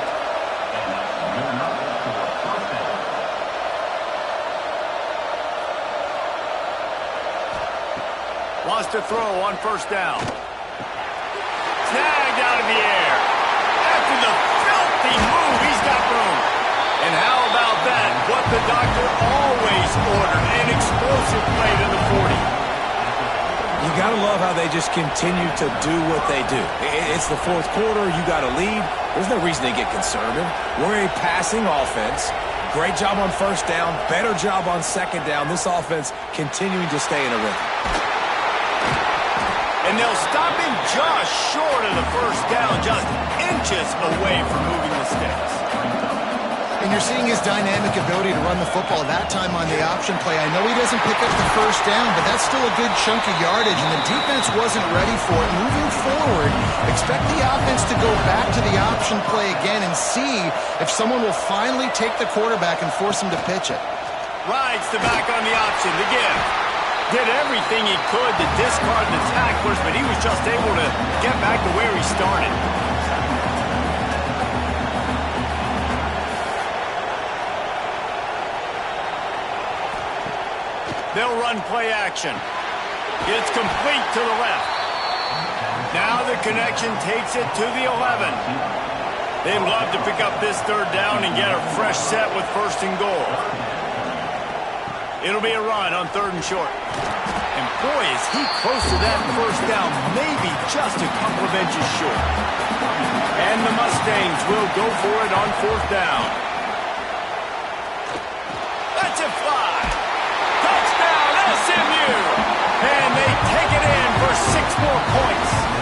Wants to throw on first down. Snagged out of the air. After the filthy move, he's got room. And how about that? What the doctor always ordered, an explosive play to the 40. You got to love how they just continue to do what they do. It's the fourth quarter. You got a lead. There's no reason to get conservative. We're a passing offense. Great job on first down. Better job on second down. This offense continuing to stay in a rhythm. And they'll stop him just short of the first down, just inches away from moving the sticks. And you're seeing his dynamic ability to run the football that time on the option play. I know he doesn't pick up the first down, but that's still a good chunk of yardage, and the defense wasn't ready for it. Moving forward, expect the offense to go back to the option play again and see if someone will finally take the quarterback and force him to pitch it. Rides the back on the option to give. Did everything he could to discard the tacklers, but he was just able to get back to where he started. They'll run play action. It's complete to the left. Now the connection takes it to the 11. They'd love to pick up this third down and get a fresh set with first and goal. It'll be a run on third and short. And boy, is he close to that first down, maybe just a couple of inches short. And the Mustangs will go for it on fourth down. That's a fly. Touchdown, SMU. And they take it in for 6 more points.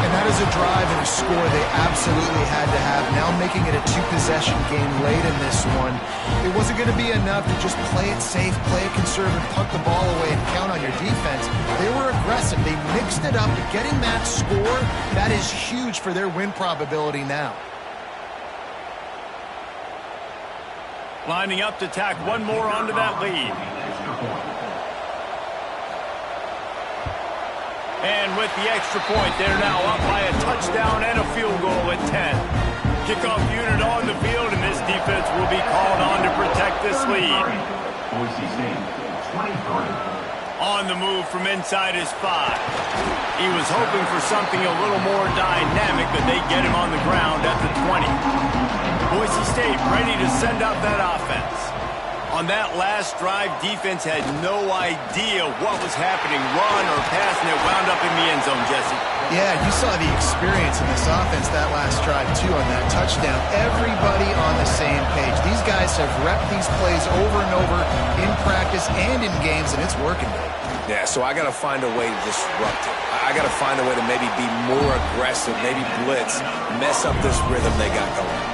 And that is a drive and a score they absolutely had to have. Now making it a 2-possession game late in this one. It wasn't going to be enough to just play it safe, play it conservative, punt the ball away, and count on your defense. They were aggressive. They mixed it up. But getting that score, that is huge for their win probability now. Lining up to tack one more onto that lead. And with the extra point, they're now up by a touchdown and a field goal at 10. Kickoff unit on the field, and this defense will be called on to protect this lead. Boise State, 23. On the move from inside his 5. He was hoping for something a little more dynamic, but they get him on the ground at the 20. Boise State ready to send up that offense. On that last drive, defense had no idea what was happening, run or pass, and it wound up in the end zone, Jesse. Yeah, you saw the experience in this offense that last drive, too, on that touchdown. Everybody on the same page. These guys have repped these plays over and over in practice and in games, and it's working, Dave. Yeah, so I got to find a way to disrupt it. I got to find a way to maybe be more aggressive, maybe blitz, mess up this rhythm they got going.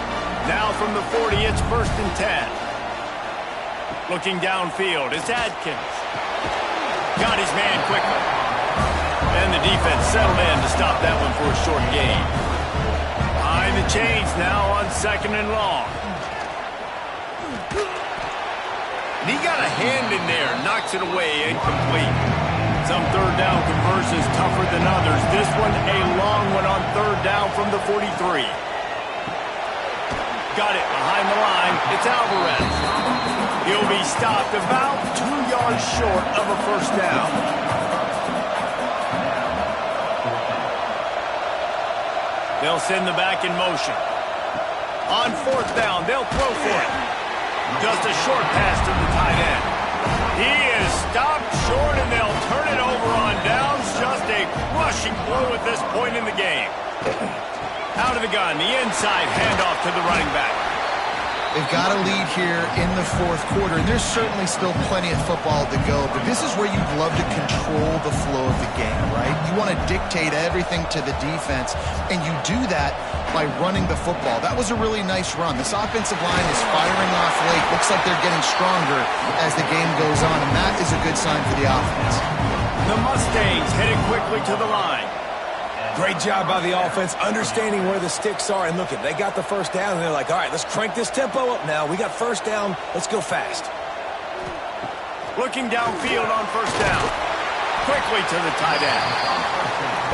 Now from the 40, it's 1st and 10. Looking downfield, it's Adkins. Got his man quickly. And the defense settled in to stop that one for a short gain. Behind the chains now on 2nd and long. And he got a hand in there, knocks it away, incomplete. Some 3rd down conversions tougher than others. This one a long one on 3rd down from the 43. Got it behind the line. It's Alvarez. He'll be stopped about 2 yards short of a 1st down. They'll send the back in motion. On 4th down, they'll throw for it. Just a short pass to the tight end. He is stopped short, and they'll turn it over on downs. Just a crushing blow at this point in the game. Out of the gun, the inside handoff to the running back. They've got a lead here in the 4th quarter, and there's certainly still plenty of football to go, but this is where you'd love to control the flow of the game, right? You want to dictate everything to the defense, and you do that by running the football. That was a really nice run. This offensive line is firing off late. Looks like they're getting stronger as the game goes on, and that is a good sign for the offense. The Mustangs headed quickly to the line. Great job by the offense, understanding where the sticks are. And look, they got the 1st down, and they're like, all right, let's crank this tempo up now. We got 1st down. Let's go fast. Looking downfield on 1st down. Quickly to the tight end.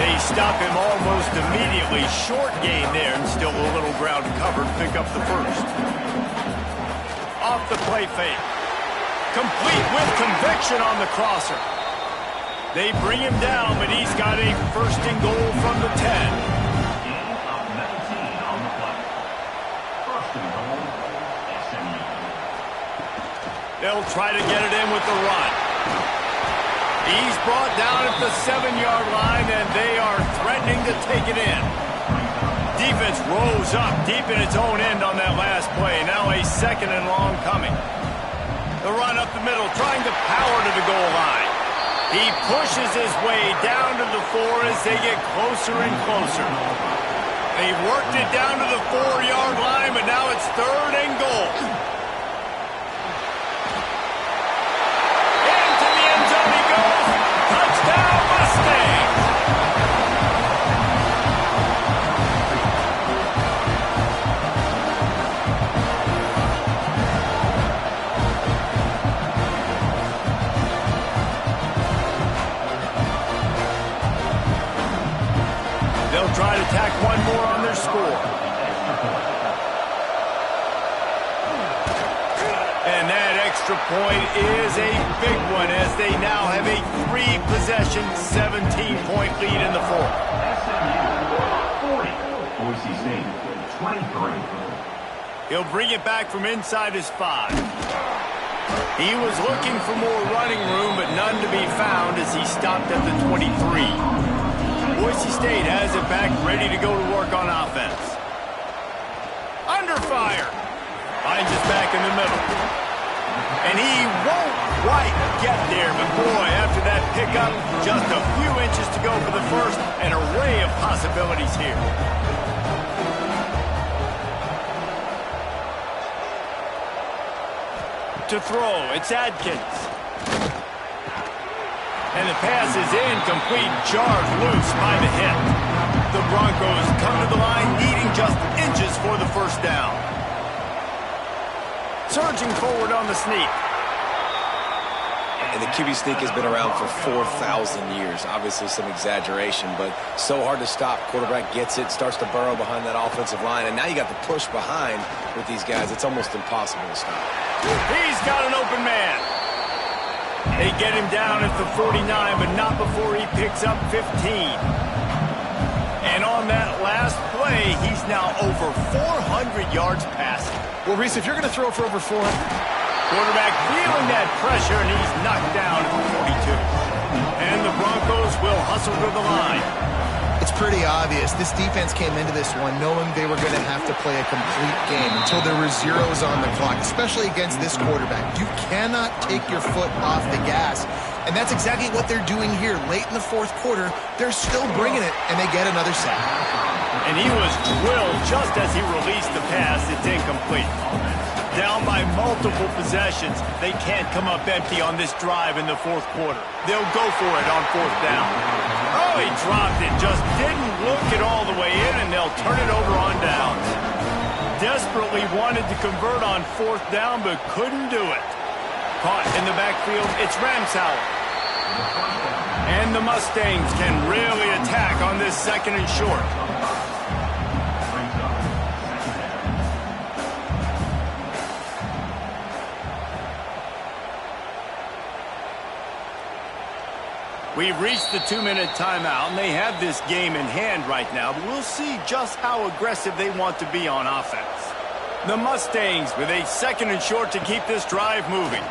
They stop him almost immediately. Short gain there, and still a little ground covered. Pick up the 1st. Off the play fake. Complete with conviction on the crosser. They bring him down, but he's got a 1st and goal from the 10. Gain of 19 on the play. 1st and goal, SMU. They'll try to get it in with the run. He's brought down at the 7-yard line, and they are threatening to take it in. Defense rose up deep in its own end on that last play. Now a 2nd and long coming. The run up the middle, trying to power to the goal line. He pushes his way down to the 4 as they get closer and closer. They've worked it down to the 4-yard line, but now it's 3rd and goal. Into the end zone he goes. Touchdown, Mustangs! They'll try to tack one more on their score. And that extra point is a big one as they now have a 3-possession, 17-point lead in the 4th. SMU 40. Boise State 23. He'll bring it back from inside his 5. He was looking for more running room, but none to be found as he stopped at the 23. Boise State has it back, ready to go to work on offense. Under fire. Finds his back in the middle. And he won't quite get there, but boy, after that pickup, just a few inches to go for the 1st. An array of possibilities here. To throw, it's Adkins. And the pass is incomplete, jarred loose by the hit. The Broncos come to the line needing just inches for the 1st down. Surging forward on the sneak. And the QB sneak has been around for 4,000 years. Obviously some exaggeration, but so hard to stop. Quarterback gets it, starts to burrow behind that offensive line, and now you got the push behind with these guys. It's almost impossible to stop. He's got an open man. They get him down at the 49, but not before he picks up 15. And on that last play, he's now over 400 yards passing. Well, Reese, if you're going to throw for over 400... Quarterback feeling that pressure, and he's knocked down at the 42. And the Broncos will hustle to the line. It's pretty obvious. This defense came into this one knowing they were going to have to play a complete game until there were zeros on the clock, especially against this quarterback. You cannot take your foot off the gas, and that's exactly what they're doing here. Late in the fourth quarter, they're still bringing it, and they get another sack. And he was drilled just as he released the pass. It's incomplete. Down by multiple possessions. They can't come up empty on this drive in the fourth quarter. They'll go for it on fourth down. Oh, he dropped it. Just didn't look it all the way in, and they'll turn it over on downs. Desperately wanted to convert on fourth down, but couldn't do it. Caught in the backfield. It's Ramsauer. And the Mustangs can really attack on this second and short. We've reached the 2-minute timeout, and they have this game in hand right now, but we'll see just how aggressive they want to be on offense. The Mustangs with a second and short to keep this drive moving.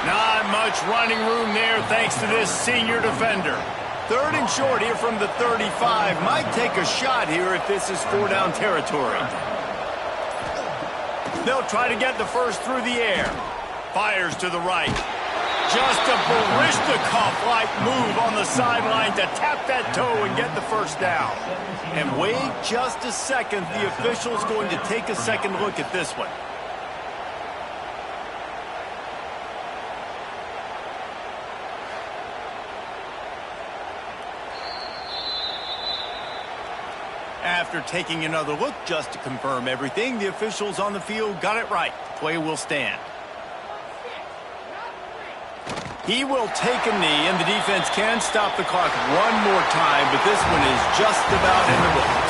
Not much running room there thanks to this senior defender. Third and short here from the 35. Might take a shot here if this is 4-down territory. They'll try to get the first through the air. Fires to the right. Just a Barishnikov-like move on the sideline to tap that toe and get the first down. And wait just a second. The official's going to take a second look at this one. After taking another look just to confirm everything, the officials on the field got it right. Play will stand. He will take a knee, and the defense can stop the clock one more time, but this one is just about in the book.